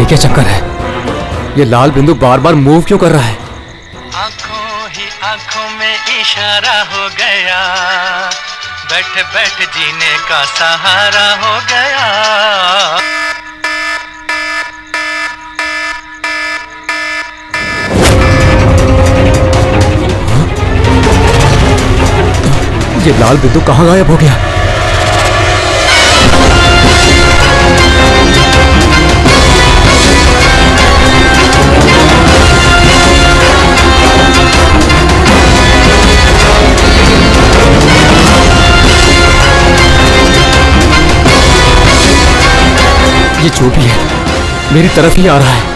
क्या चक्कर है? ये लाल बिंदु बार बार मूव क्यों कर रहा है? आंखों ही आंखों में इशारा हो गया, बैठ बैठ जीने का सहारा हो गया। ये लाल बिंदु कहाँ गायब हो गया? ये जो भी है मेरी तरफ ही आ रहा है।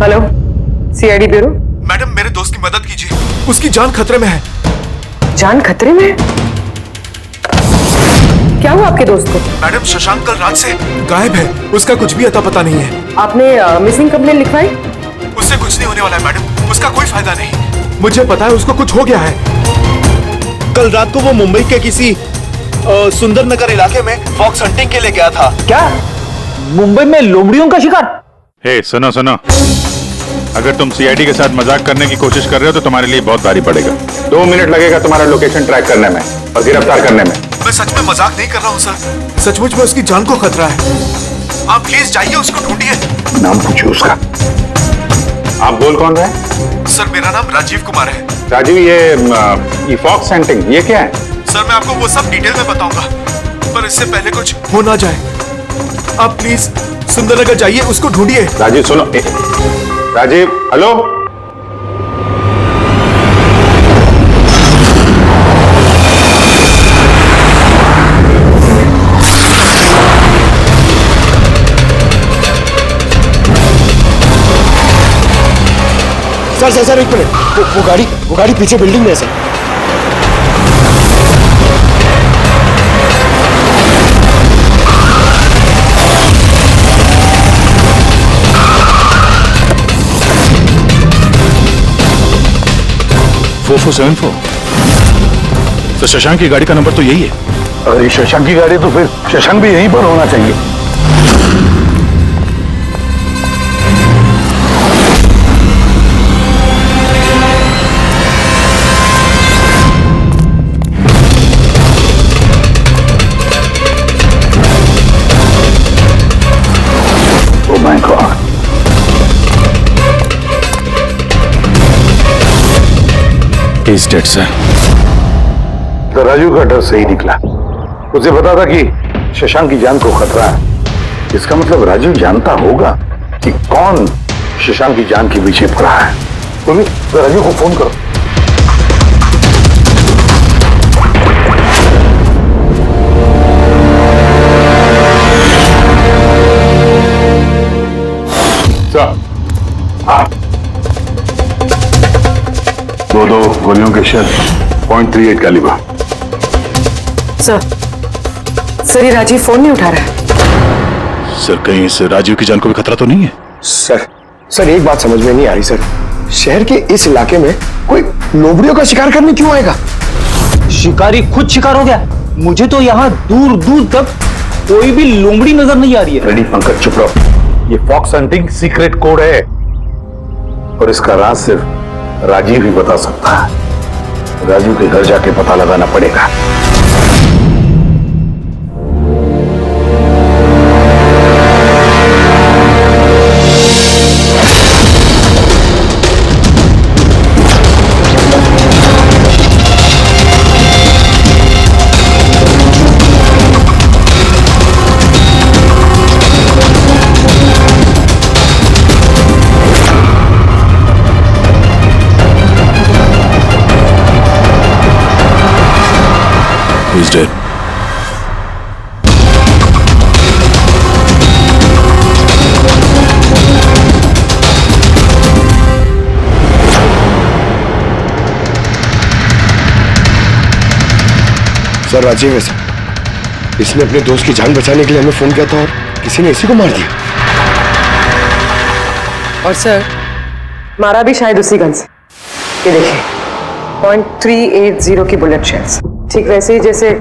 Hello, CID bureau. मैडम, मेरे दोस्त की मदद कीजिए, उसकी जान खतरे में है। जान खतरे में है? क्या हुआ आपके दोस्त को? मैडम, शशांक कल रात से गायब है, उसका कुछ भी अता पता नहीं है। आपने मिसिंग कंप्लेंट लिखवाई? उससे कुछ नहीं होने वाला है मैडम, उसका कोई फायदा नहीं। मुझे पता है उसको कुछ हो गया है। कल रात को वो मुंबई के किसी सुंदर नगर इलाके में फॉक्स हंटिंग के लिए गया था। क्या मुंबई में लोमड़ियों का शिकार? हे सुनो सुनो, अगर तुम सीआईडी के साथ मजाक करने की कोशिश कर रहे हो तो तुम्हारे लिए बहुत भारी पड़ेगा। 2 मिनट लगेगा तुम्हारा लोकेशन ट्रैक करने में और गिरफ्तार करने में। मैं सच में मजाक नहीं कर रहा हूँ सर, सचमुच में उसकी जान को खतरा है। आप प्लीज जाइए, उसको ढूंढिए। नाम पूछिए उसका। आप बोल कौन रहे हैं? सर, मेरा नाम राजीव कुमार है। राजीव, ये फॉक्स हंटिंग ये क्या है? सर, मैं आपको वो सब डिटेल में बताऊंगा, पर इससे पहले कुछ हो ना जाए, आप प्लीज सुंदरनगर जाइए, उसको ढूंढिए। राजीव सुनो, राजीव, हेलो। सर एक मिनट, वो गाड़ी पीछे बिल्डिंग में है सर। तो शशांक की गाड़ी का नंबर तो यही है। अगर ये शशांक की गाड़ी तो फिर शशांक भी यहीं पर होना चाहिए। Oh my God, He's dead, sir. तो राजू का डर सही निकला। उसे पता था कि शशांक की जान को खतरा है। इसका मतलब राजू जानता होगा कि कौन शशांक की जान के पीछे पड़ा है। तो राजू को फोन करो। सर, दो गोलियों के शेल, .38 कैलिबर। सर ये राजीव फोन नहीं उठा रहा है। सर कहीं इस राजीव की जान को भी खतरा तो नहीं है? सर एक बात समझ में नहीं आ रही सर, शहर के इस इलाके में कोई लोमड़ियों का शिकार करने क्यों आएगा? शिकारी खुद शिकार हो गया। मुझे तो यहाँ दूर दूर तक कोई भी लोमड़ी नजर नहीं आ रही है। रेडी पंकज, चुप रहो। ये फॉक्स हंटिंग सीक्रेट कोड है और इसका राज सिर्फ राजीव ही बता सकता है। राजू के घर जाके पता लगाना पड़ेगा। He's dead. सर राजीव है सर। इसने अपने दोस्त की जान बचाने के लिए हमें फोन किया था और किसी ने इसी को मार दिया। और सर मारा भी शायद उसी गन से। ये देखिए .380 की बुलेट शेल्स, ठीक वैसे ही जैसे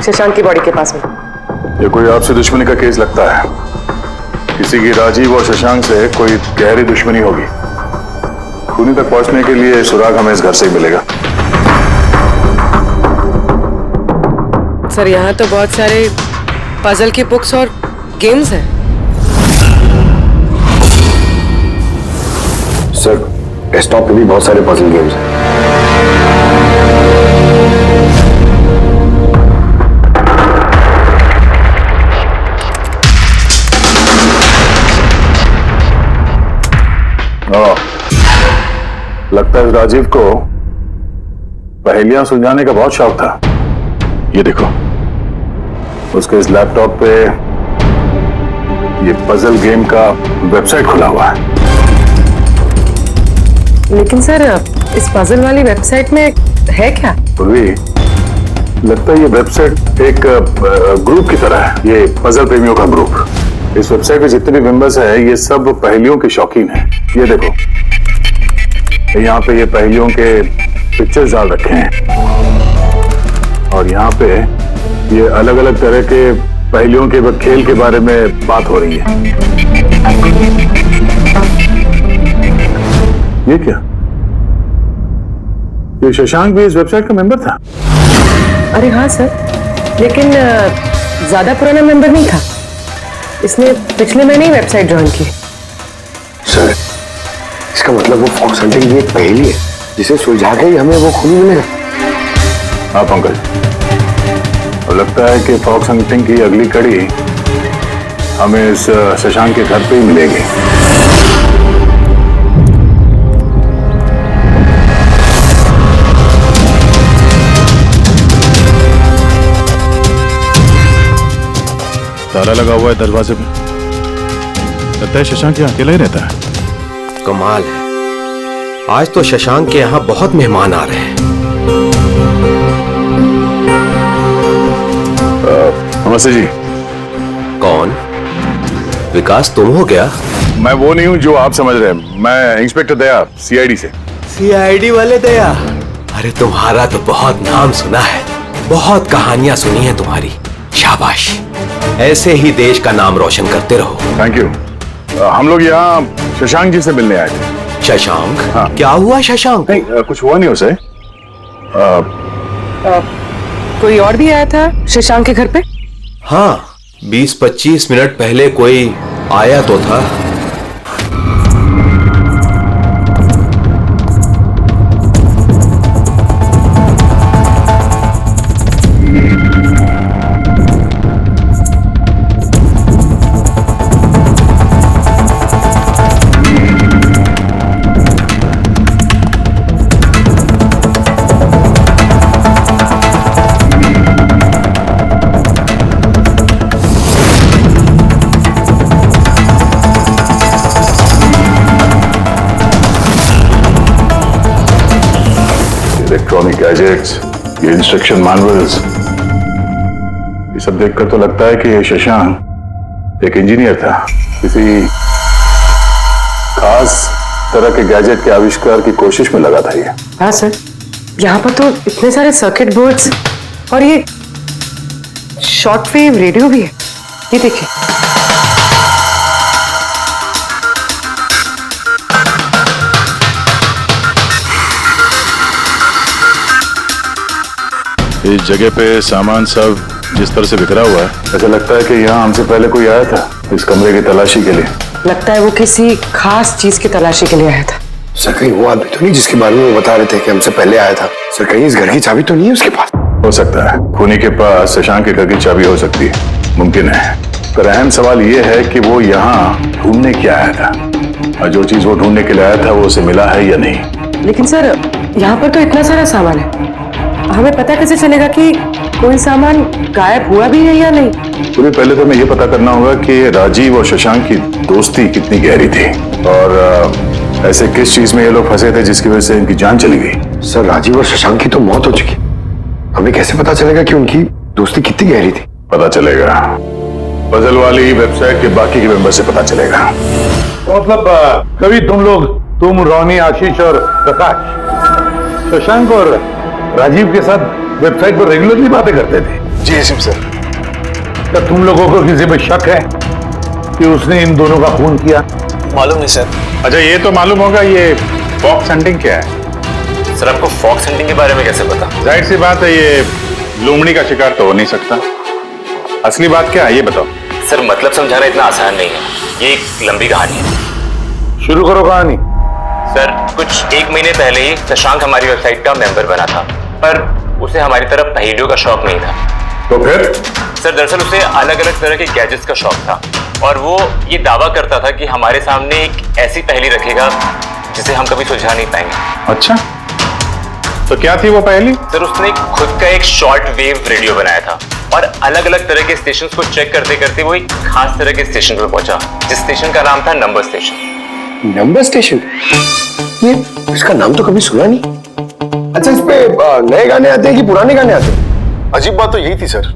शशांक की बॉडी के पास में। ये कोई आपसे दुश्मनी का केस लगता है। किसी की राजीव और शशांक से कोई गहरी दुश्मनी होगी। खूनी तक पहुंचने के लिए सुराग हमें इस घर से ही मिलेगा। सर यहाँ तो बहुत सारे पजल के बुक्स और गेम्स हैं। सर डेस्कटॉप पे भी बहुत सारे पजल गेम्स हैं। लगता है राजीव को पहेलियां सुलझाने का बहुत शौक था। ये देखो उसके इस लैपटॉप पे ये पजल गेम का वेबसाइट खुला हुआ है। लेकिन सर इस पजल वाली वेबसाइट में है क्या? पूर्वी, लगता है ये वेबसाइट एक ग्रुप की तरह है। ये पजल प्रेमियों का ग्रुप। इस वेबसाइट पे जितने भी मेंबर्स हैं ये सब पहेलियों के शौकीन हैं। ये देखो यहाँ पे ये पहेलियों के पिक्चर्स डाल रखे हैं और यहाँ पे ये अलग अलग तरह के पहेलियों के खेल के बारे में बात हो रही है। ये क्या? ये शशांक भी इस वेबसाइट का मेंबर था? अरे हाँ सर, लेकिन ज्यादा पुराना मेंबर नहीं था। इसने पिछले महीने ही वेबसाइट ज्वाइन की। सर इसका मतलब वो फॉक्स हंटिंग की एक पहेली है जिसे सुलझा के ही हमें वो खूनी मिलेगा। हाँ पंकज, और लगता है कि फॉक्स हंटिंग की अगली कड़ी हमें इस शशांक के घर पे ही मिलेगी। ताला लगा हुआ है दरवाजे पे। लगता है शशांक यहाँ अकेला ही रहता है। कमाल है, आज तो शशांक के यहाँ बहुत मेहमान आ रहे हैं। नमस्ते जी। कौन? विकास तुम हो क्या? मैं वो नहीं हूँ जो आप समझ रहे हैं। मैं इंस्पेक्टर दया, सीआईडी से। सीआईडी वाले दया? अरे तुम्हारा तो बहुत नाम सुना है, बहुत कहानियां सुनी है तुम्हारी। शाबाश, ऐसे ही देश का नाम रोशन करते रहो। Thank you. हम लोग यहाँ शशांक जी से मिलने आए थे। शशांक? हाँ। क्या हुआ शशांक? नहीं, कुछ हुआ नहीं उसे। कोई और भी आया था शशांक के घर पे? हाँ, 20-25 मिनट पहले कोई आया तो था। इलेक्ट्रॉनिक गैजेट्स, ये इंस्ट्रक्शन मैनुअल्स, ये सब देखकर तो लगता है कि ये शशांक एक इंजीनियर था। किसी खास तरह के गैजेट के आविष्कार की कोशिश में लगा था ये। हाँ सर, यहाँ पर तो इतने सारे सर्किट बोर्ड्स और ये शॉर्ट वेव रेडियो भी है। ये देखिए। इस जगह पे सामान सब जिस तरह से बिखरा हुआ है, ऐसा लगता है कि यहाँ हमसे पहले कोई आया था इस कमरे की तलाशी के लिए। लगता है वो किसी खास चीज की तलाशी के लिए आया था। सर कहीं वो आदमी तो नहीं जिसके बारे में वो बता रहे थे कि हमसे पहले आया था? सर कहीं इस घर की चाबी तो नहीं है उसके पास? हो सकता है खूनी के पास शशांक के घर की चाबी हो सकती है, मुमकिन है। पर अहम सवाल यह है कि वो यहाँ ढूंढने क्या आया था, और जो चीज वो ढूंढने के लिए आया था वो उसे मिला है या नहीं। लेकिन सर यहाँ पर तो इतना सारा सामान है, हमें पता कैसे चलेगा कि कोई सामान गायब हुआ भी है या नहीं? पूरी पहले तो हमें ये पता करना होगा कि राजीव और शशांक की दोस्ती कितनी गहरी थी, और ऐसे किस चीज में ये लोग फंसे थे जिसकी वजह से इनकी जान चली गई। सर राजीव और शशांक की तो मौत हो चुकी, हमें कैसे पता चलेगा कि उनकी दोस्ती कितनी गहरी थी? पता चलेगा। पजल वाली वेबसाइट के बाकी के मेंबर से पता चलेगा। तो मतलब कभी तुम रोनी, आशीष और प्रकाश शशांक और राजीव के साथ वेबसाइट पर रेगुलरली बातें करते थे? जी एसीपी सर। क्या तुम लोगों को किसी पे शक है कि उसने इन दोनों का खून किया? मालूम नहीं सर। अच्छा, ये तो मालूम होगा, ये फॉक्स हंटिंग क्या है? सर आपको फॉक्स हंटिंग के बारे में कैसे पता? जाहिर सी बात है, ये लोमड़ी का शिकार तो हो नहीं सकता। असली बात क्या है ये बताओ। सर मतलब समझाना इतना आसान नहीं है, ये एक लंबी कहानी है। शुरू करो कहानी। सर कुछ 1 महीने पहले ही शशांक हमारी वेबसाइट का मेंबर बना था, पर उसे हमारी तरफ पहेलियों का शौक नहीं था। तो फिर? सर दरअसल उसे अलग अलग तरह के गैजेट्स का शौक था और वो ये दावा करता था कि हमारे सामने एक ऐसी पहेली रखेगा जिसे हम कभी सुलझा नहीं पाएंगे। अच्छा, तो क्या थी वो पहेली? सर उसने खुद का एक शॉर्ट वेव रेडियो बनाया था और अलग अलग तरह के स्टेशंस को चेक करते करते वो एक खास तरह के स्टेशन पर पहुंचा, जिस स्टेशन का नाम था नंबर स्टेशन। Number station? ये इसका नाम तो कभी सुना नहीं। अच्छा, इस पे नए गाने आते हैं कि पुराने गाने आते हैं? अजीब बात तो यही थी सर,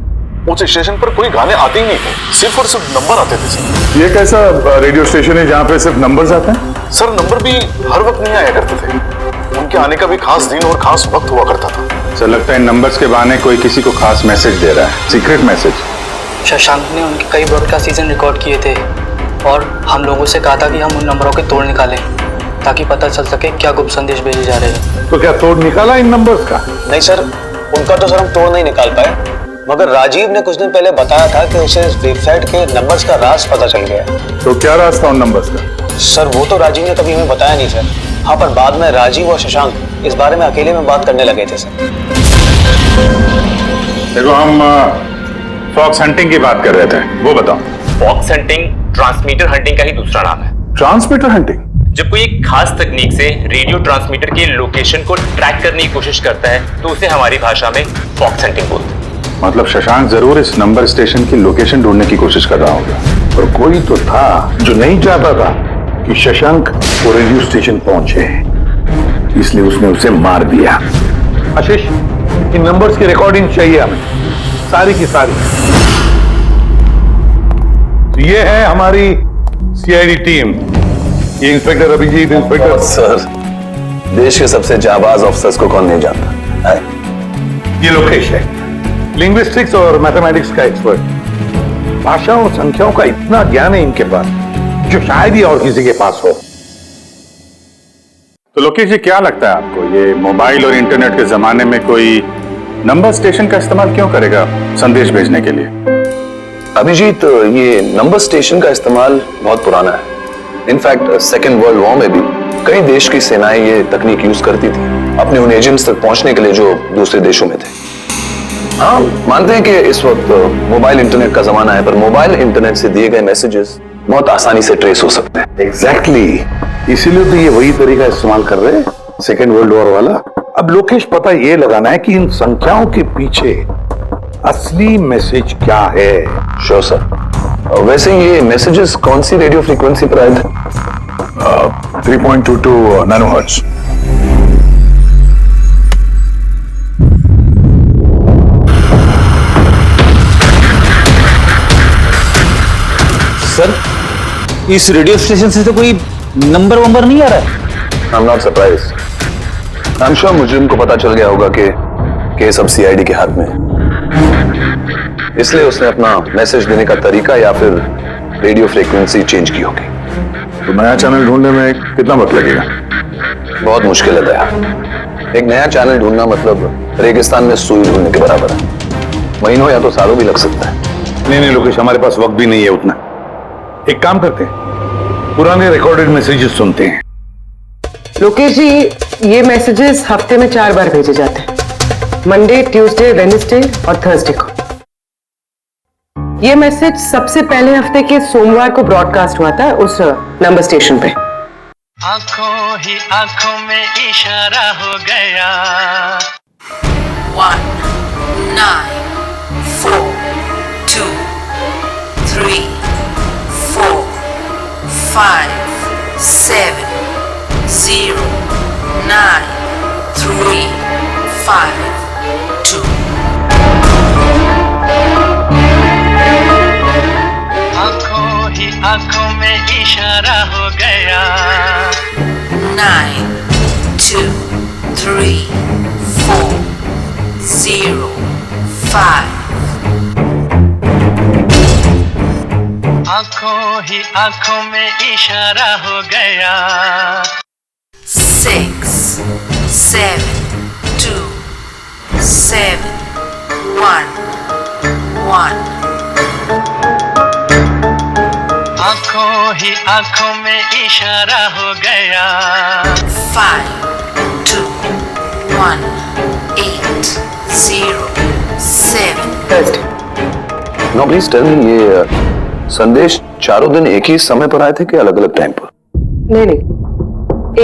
उस स्टेशन पर कोई गाने आते ही नहीं थे, सिर्फ और सिर्फ नंबर आते थे सर। ये कैसा रेडियो स्टेशन है जहाँ पे सिर्फ नंबर्स आते हैं? सर नंबर भी हर वक्त नहीं आया करते थे, उनके आने का भी खास दिन और खास वक्त हुआ करता था। सर लगता है नंबर्स के बहाने कोई किसी को खास मैसेज दे रहा है, सीक्रेट मैसेज। शशांक ने उनके कई ब्रॉडकास्ट सीजन रिकॉर्ड किए थे और हम लोगों से कहा था कि हम उन नंबरों के तोड़ निकालें ताकि पता चल सके क्या गुप्त संदेश भेजे जा रहे हैं। तो क्या तोड़ निकाला इन नंबर्स का? नहीं सर, उनका तो सर हम तोड़ नहीं निकाल पाए, मगर राजीव ने कुछ दिन पहले बताया था कि उसे इस वेबसाइट के नंबर्स का राज पता चल गया। तो क्या राज था उन नंबर्स का? सर वो तो राजीव ने कभी हमें बताया नहीं सर। हाँ, पर बाद में राजीव और शशांक इस बारे में अकेले में बात करने लगे थे सर। देखो, हम फॉक्स हंटिंग की बात कर रहे थे, वो बताओ। फॉक्स हंटिंग ट्रांसमीटर हंटिंग का ही दूसरा नाम है। Transmitter hunting? जब कोई एक खास तकनीक से रेडियो ट्रांसमीटर के लोकेशन को ट्रैक करने की कोशिश करता है तो उसे हमारी भाषा में फॉक्स हंटिंग बोलते हैं। मतलब शशांक जरूर इस नंबर स्टेशन की लोकेशन ढूंढने की कोशिश कर रहा होगा। और कोई तो था जो नहीं चाहता था कि शशांक वो रेडियो स्टेशन पहुंचे, इसलिए उसने उसे मार दिया। आशीष, इन नंबर्स की रिकॉर्डिंग चाहिए हमें, सारी की सारी। तो ये है हमारी सीआईडी टीम। ये इंस्पेक्टर अभिजीत, इंस्पेक्टर सर, देश के सबसे जाबाज ऑफिसर्स को कौन नहीं जानता है? ये लोकेश है, लिंग्विस्टिक्स और मैथमेटिक्स का एक्सपर्ट। भाषाओं और संख्याओं का इतना ज्ञान है इनके पास जो शायद ही और किसी के पास हो। तो लोकेश जी, क्या लगता है आपको, ये मोबाइल और इंटरनेट के जमाने में कोई नंबर स्टेशन का इस्तेमाल क्यों करेगा संदेश भेजने के लिए? अभिजीत, ये नंबर स्टेशन का इस्तेमाल बहुत पुराना है। इनफैक्ट सेकेंड वर्ल्ड वॉर में भी कई देश की सेनाएं ये तकनीक यूज करती थी अपने उन एजेंट्स तक पहुंचने के लिए जो दूसरे देशों में थे। हाँ, मानते हैं कि इस वक्त मोबाइल इंटरनेट का जमाना है, पर मोबाइल इंटरनेट से दिए गए मैसेजेस बहुत आसानी से ट्रेस हो सकते हैं। एग्जैक्टली, इसीलिए तो ये वही तरीका इस्तेमाल कर रहे हैं, सेकेंड वर्ल्ड वॉर वाला। अब लोकेश, पता ये लगाना है कि इन संख्याओं के पीछे असली मैसेज क्या है। Sure sir. वैसे ये मैसेजेस कौन सी रेडियो फ्रीक्वेंसी पर आए थे? 3.22 नैनोहर्ट्ज। सर, इस रेडियो स्टेशन से तो कोई नंबर वंबर नहीं आ रहा है। I'm not surprised. I'm sure मुजरिम को पता चल गया होगा कि केस अब सीआईडी के हाथ में है, इसलिए उसने अपना मैसेज देने का तरीका या फिर रेडियो फ्रीक्वेंसी चेंज की होगी। तो नया चैनल ढूंढने में कितना वक्त लगेगा? बहुत मुश्किल है दया। एक नया चैनल ढूंढना मतलब रेगिस्तान में सुई ढूंढने के बराबर है। महीनों या तो सालों भी लग सकता है। नहीं लोकेश, हमारे पास वक्त भी नहीं है उतना। एक काम करते हैं, पुराने रिकॉर्डेड मैसेजेस सुनते हैं। लोकेश जी, ये मैसेजेस हफ्ते में 4 बार भेजे जाते हैं, मंडे, ट्यूसडे, वेडनेसडे और थर्सडे को। ये मैसेज सबसे पहले हफ्ते के सोमवार को ब्रॉडकास्ट हुआ था उस नंबर स्टेशन पे। आंखों ही आंखों में इशारा हो गया। 1 9 4 2 3 4 5 7 0 9 3 5 2 4 0 5 आंखों ही आंखों में इशारा हो गया 6 7 2 7 1 1 आंखों ही आंखों में इशारा हो गया 5 2 1 8 0 7 नो प्लीज टेल मी, ये संदेश चारों दिन एक ही समय पर आए थे कि अलग अलग टाइम पर? नहीं,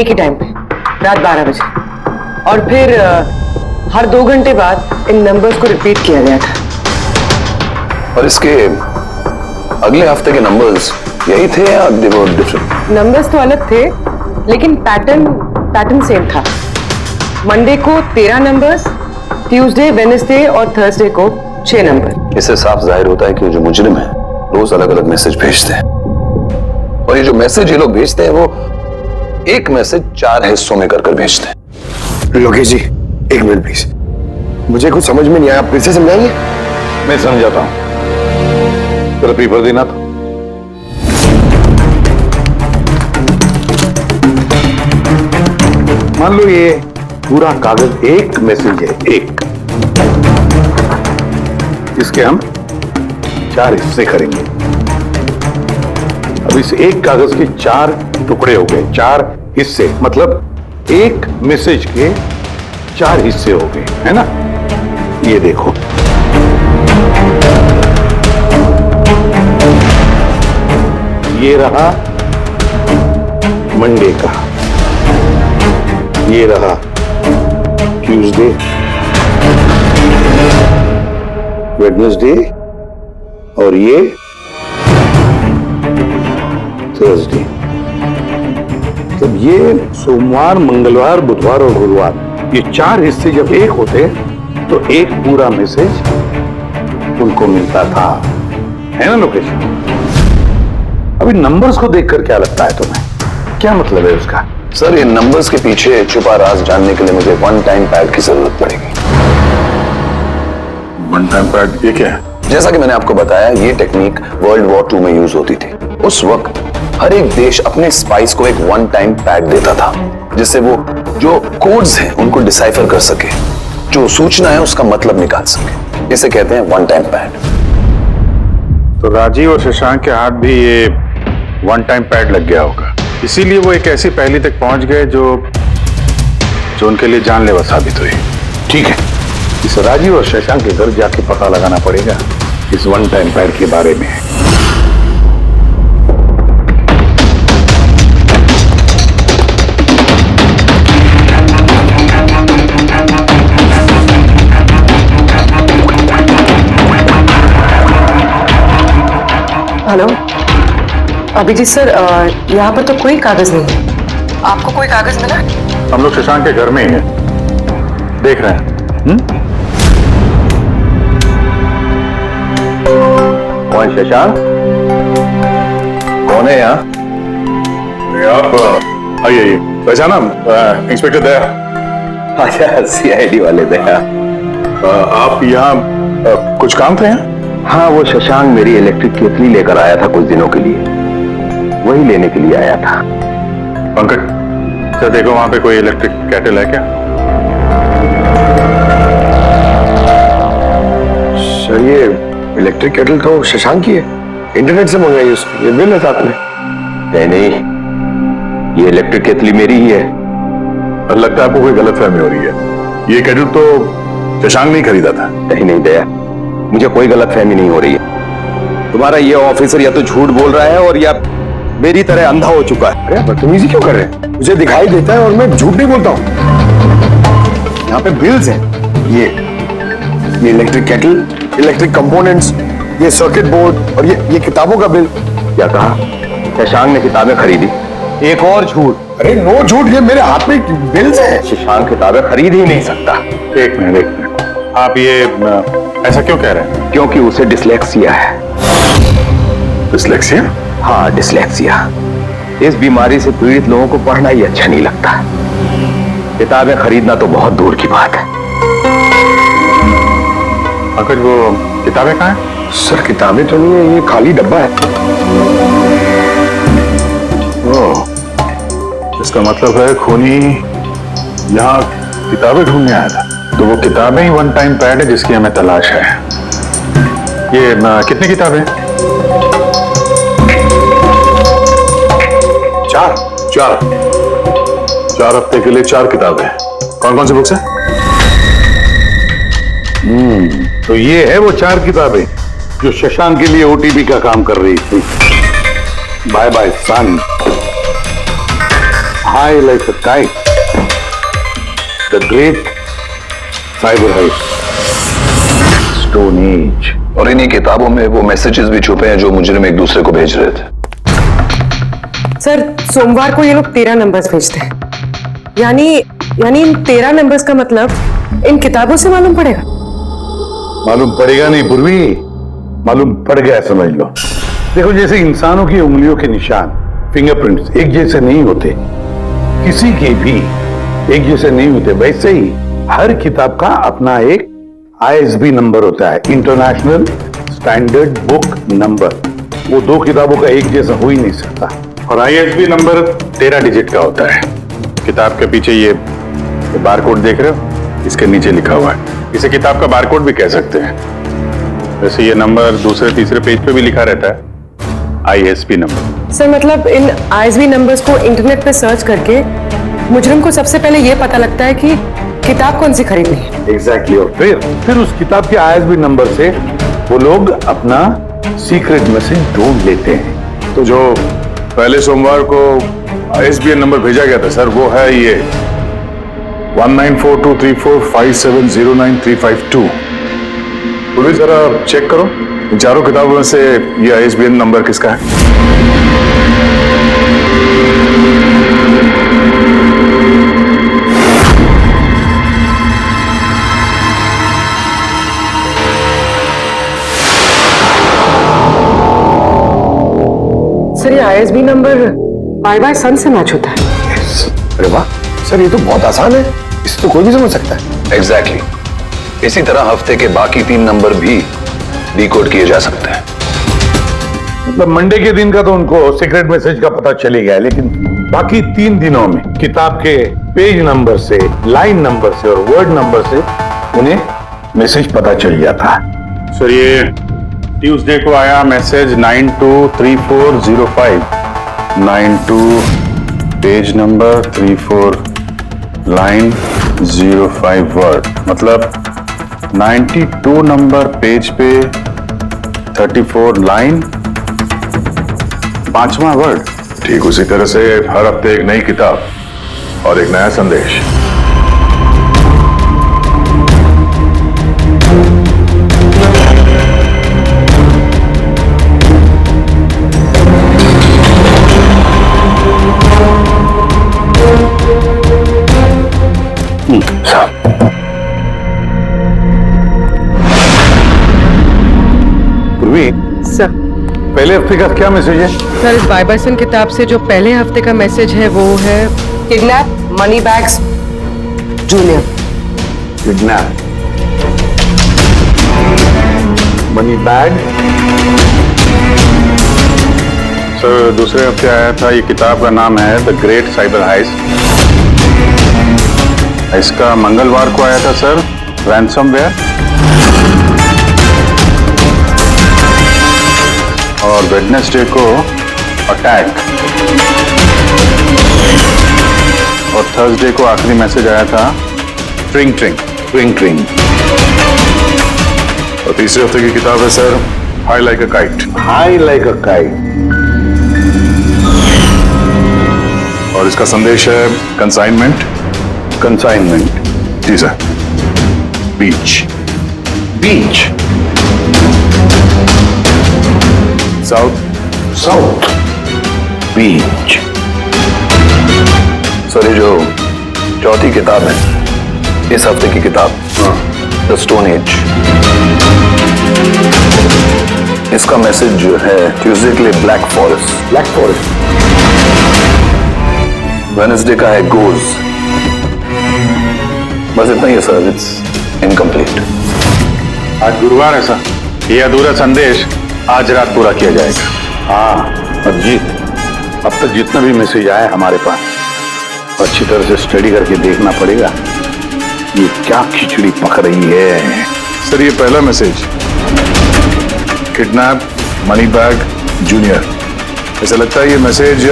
एक ही टाइम पे, रात 12 बजे। और फिर हर 2 घंटे बाद इन नंबर्स को रिपीट किया गया था। और इसके अगले हफ्ते के नंबर्स यही थे या दे वर डिफरेंट? नंबर्स तो अलग थे, लेकिन पैटर्न सेम था। मंडे को 13 नंबर्स, ट्यूसडे, वेडनेसडे और थर्सडे को 6 नंबर। इससे साफ जाहिर होता है कि जो मुजरिम है रोज अलग अलग मैसेज भेजते हैं, और ये जो मैसेज ये लोग भेजते हैं वो एक मैसेज 4 हिस्सों में कर भेजते हैं। लोकेश जी, एक मिनट प्लीज, मुझे कुछ समझ में नहीं आया, आप फिर से समझाएंगे? मैं समझाता हूं, तेरा पेपर देना था। मान लो ये पूरा कागज एक मैसेज है, एक, इसके हम 4 हिस्से करेंगे। अब इस एक कागज के 4 टुकड़े हो गए, 4 हिस्से, मतलब एक मैसेज के 4 हिस्से हो गए, है ना? ये देखो, ये रहा मंडे का, ये रहा ट्यूसडे, वेडनेसडे और ये थर्सडे। जब ये सोमवार, मंगलवार, बुधवार और गुरुवार, ये 4 हिस्से जब एक होते तो एक पूरा मैसेज उनको मिलता था, है ना लोकेश? अभी नंबर्स को देखकर क्या लगता है तुम्हें, क्या मतलब है उसका? सर, ये नंबर्स के पीछे छुपा राज जानने के लिए मुझे वन टाइम पैड की जरूरत पड़ेगी। वन टाइम पैड ये क्या है? जैसा कि मैंने आपको बताया, ये टेक्निक वर्ल्ड वॉर 2 में यूज होती थी। उस वक्त हर एक देश अपने स्पाइस को एक वन टाइम पैड देता था, जिससे वो जो कोड्स हैं उनको डिसाइफर कर सके, जो सूचना है उसका मतलब निकाल सके। इसे कहते हैं वन टाइम पैड। तो राजीव और शशांक के हाथ भी ये वन टाइम पैड लग गया होगा, इसीलिए वो एक ऐसी पहेली तक पहुंच गए जो उनके लिए जानलेवा साबित हुई। ठीक है, इस राजीव और शशांक के घर जाके पता लगाना पड़ेगा इस वन टाइम पैड के बारे में। हेलो अभिजीत सर, यहाँ पर तो कोई कागज नहीं है। आपको कोई कागज मिला? हम लोग शशांक के घर में ही हैं, देख रहे हैं। कौन शशांक? कौन है यहाँ? आप आइए, पहचाना? इंस्पेक्टर दया। अच्छा, सीआईडी वाले दया। आप यहाँ कुछ काम थे यहाँ? हाँ, वो शशांक मेरी इलेक्ट्रिक केतली लेकर आया था कुछ दिनों के लिए, वही लेने के लिए आया था। पंकज, सर देखो वहां पे कोई इलेक्ट्रिक केटल है क्या? सर, ये इलेक्ट्रिक केटल तो शशांक की है, इंटरनेट से मंगाई उसकी, ये बिल है साथ में। नहीं, ये इलेक्ट्रिक केतली मेरी ही है। लगता है आपको कोई गलतफहमी हो रही है। ये केटल तो शशांक नहीं खरीदा था। नहीं दया, मुझे कोई गलतफहमी नहीं हो रही है। तुम्हारा ये ऑफिसर या तो झूठ बोल रहा है और या मेरी तरह अंधा हो चुका है। अरे बदतमीजी क्यों कर रहे हैं? मुझे दिखाई देता है और मैं झूठ नहीं बोलता हूँ। यहाँ पे बिल्स हैं, ये इलेक्ट्रिक केटल, इलेक्ट्रिक कंपोनेंट्स, ये सर्किट बोर्ड और ये किताबों का बिल। क्या कहा? शशांक ने किताबें खरीदी। एक और झूठ। अरे नो झूठ, ये मेरे हाथ में बिल्स हैं। शशांक किताबें खरीद ही नहीं सकता। एक मिनट, आप ये ऐसा क्यों कह रहे हैं? क्योंकि उसे डिसलेक्सिया है। डिसलेक्सिया? हाँ, डिसलेक्सिया। इस बीमारी से पीड़ित लोगों को पढ़ना ही अच्छा नहीं लगता। किताबें खरीदना तो बहुत दूर की बात है। पंकज वो किताबें कहाँ हैं? सर किताबें तो नहीं है, ये खाली डब्बा है। ओह, इसका मतलब है खूनी यहाँ किताबें ढूंढने आया था। तो वो किताबें ही वन टाइम पैड है जिसकी हमें तलाश है। ये कितनी किताबें? चार हफ्ते के लिए 4 किताबें। कौन कौन सी बुक्स है? तो ये है वो 4 किताबें जो शशांक के लिए ओटीपी का काम कर रही थी। Bye bye son, high like a kite, the great cyber heist, stone age. और इन्हीं किताबों में वो मैसेजेस भी छुपे हैं जो मुजरिम एक दूसरे को भेज रहे थे। सर सोमवार को ये लोग 13 नंबर्स भेजते हैं, यानी इन 13 नंबर्स का मतलब इन किताबों से मालूम पड़ेगा। मालूम पड़ेगा नहीं पूर्वी, मालूम पड़ गया समझ लो। देखो जैसे इंसानों की उंगलियों के निशान, फिंगरप्रिंट्स एक जैसे नहीं होते, किसी के भी एक जैसे नहीं होते, वैसे ही हर किताब का अपना एक ISB नंबर होता है, इंटरनेशनल स्टैंडर्ड बुक नंबर। वो 2 किताबों का एक जैसा हो ही नहीं सकता। और ISB नंबर 13 डिजिट का होता है। किताब के पीछे ये बारकोड देख रहे हो, इसके नीचे लिखा हुआ है। इसे किताब का बारकोड भी कह सकते हैं। वैसे ये नंबर दूसरे तीसरे पेज पे भी लिखा रहता है, ISB नंबर। सर मतलब इन ISB नंबर्स को इंटरनेट पे सर्च करके मुजरिम को सबसे पहले ये पता लगता है कि किताब कौन सी खरीदनी है। एग्जैक्टली। और फिर उस किताब के ISB नंबर से वो लोग अपना सीक्रेट मैसेज ढूंढ लेते हैं। तो जो पहले सोमवार को ISBN नंबर भेजा गया था सर, वो है ये 19423457099352। पूरी जरा चेक करो इन चारों किताबों में से ये ISBN नंबर किसका है। सर ये ISB नंबर बाय बाय सन से मैच होता है। अरे वाह सर, ये तो बहुत आसान है, इसे तो कोई भी समझ सकता है। एग्जैक्टली। इसी तरह हफ्ते के बाकी 3 नंबर भी डिकोड किए जा सकते हैं। मतलब मंडे के दिन का तो उनको सीक्रेट मैसेज का पता चले गया, लेकिन बाकी 3 दिनों में किताब के पेज नंबर से, लाइन नंबर से और वर्ड नंबर से उन्हें मैसेज पता चल जाता है। सर ये ट्यूसडे को आया message 923405, 92 page number 34 line 05 word, मतलब 92 नंबर पेज पे 34 लाइन 5वां वर्ड। ठीक उसी तरह से हर हफ्ते एक नई किताब और एक नया संदेश। सर पहले हफ्ते का क्या मैसेज है? सर इस बाय बाय सन किताब से जो पहले हफ्ते का मैसेज है वो है kidnap money bags junior. Kidnap money bag. Sir दूसरे हफ्ते आया था, ये किताब का नाम है द ग्रेट साइबर हाइस्ट। इसका मंगलवार को आया था सर रैंसमवेयर, और वेडनेसडे को अटैक, और थर्सडे को आखिरी मैसेज आया था ट्रिंग ट्रिंग ट्रिंग ट्रिंग। और तीसरे हफ्ते की किताब है sir high like a kite. High like a kite. और इसका संदेश है कंसाइनमेंट। कंसाइनमेंट जी सर। बीच। बीच। South Beach. सर ये जो चौथी किताब है, इस हफ्ते की किताब द स्टोन एज, इसका मैसेज जो है ट्यूसडे के लिए black forest. Black forest. Wednesday का है गोज, बस इतना ही है सर, इट्स इनकम्प्लीट। आज गुरुवार है सर, ये अधूरा संदेश आज रात पूरा किया जाएगा। हाँ अभिजीत, अब तक जितना भी मैसेज आया हमारे पास अच्छी तरह से स्टडी करके देखना पड़ेगा ये क्या खिचड़ी पक रही है। सर ये पहला message, kidnap money bag junior. ऐसा लगता है ये मैसेज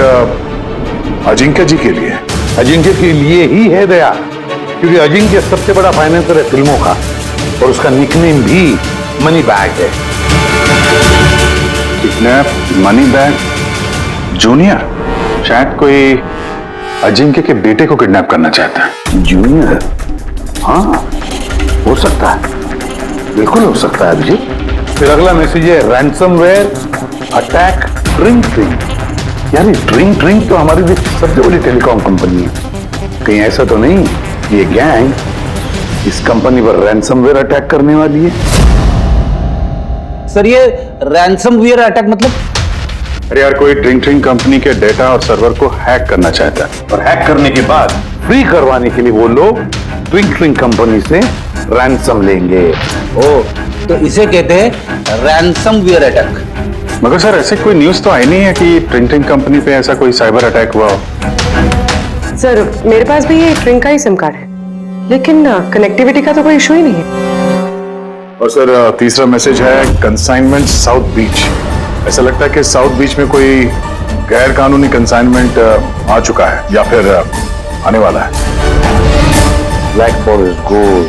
अजिंक्य जी के लिए। अजिंक्य के लिए ही है दया, क्योंकि अजिंक्य सबसे बड़ा फाइनेंसर है फिल्मों का और उसका निकनेम भी मनी बैग है। किडनैप मनी बैग जूनियर, शायद कोई अजिंक्य के बेटे को किडनैप करना चाहता है। जूनियर? हाँ हो सकता है, बिल्कुल हो सकता है अभिजीत। फिर अगला मैसेज है रैंसमवेयर अटैक ड्रिंक ड्रिंक। यानी ड्रिंक ड्रिंक तो हमारी देश की सबसे बड़ी टेलीकॉम कंपनी है। कहीं ऐसा तो नहीं ये गैंग इस कंपनी पर रैंसमवेयर अटैक करने वाली है? सर ये रैंसमवेयर अटैक मतलब? अरे यार, कोई ड्रिंक ड्रिंक कंपनी के डेटा और सर्वर को हैक करना चाहता है और हैक करने के बाद फ्री करवाने के लिए वो लोग ड्रिंक ड्रिंक कंपनी से रैंसम लेंगे। ओ, तो इसे कहते हैं रैंसमवेयर अटैक। मगर सर ऐसे कोई न्यूज तो आई नहीं है कि ड्रिंक ड्रिंक कंपनी पे ऐसा कोई साइबर अटैक हुआ हो। सर मेरे पास भी ये ट्रिंक का ही सिम कार्ड है, लेकिन कनेक्टिविटी का तो कोई इशू ही नहीं है। और सर तीसरा मैसेज है कंसाइनमेंट साउथ बीच। ऐसा लगता है कि साउथ बीच में कोई गैर कानूनी कंसाइनमेंट आ चुका है या फिर आने वाला है। Black forest gold.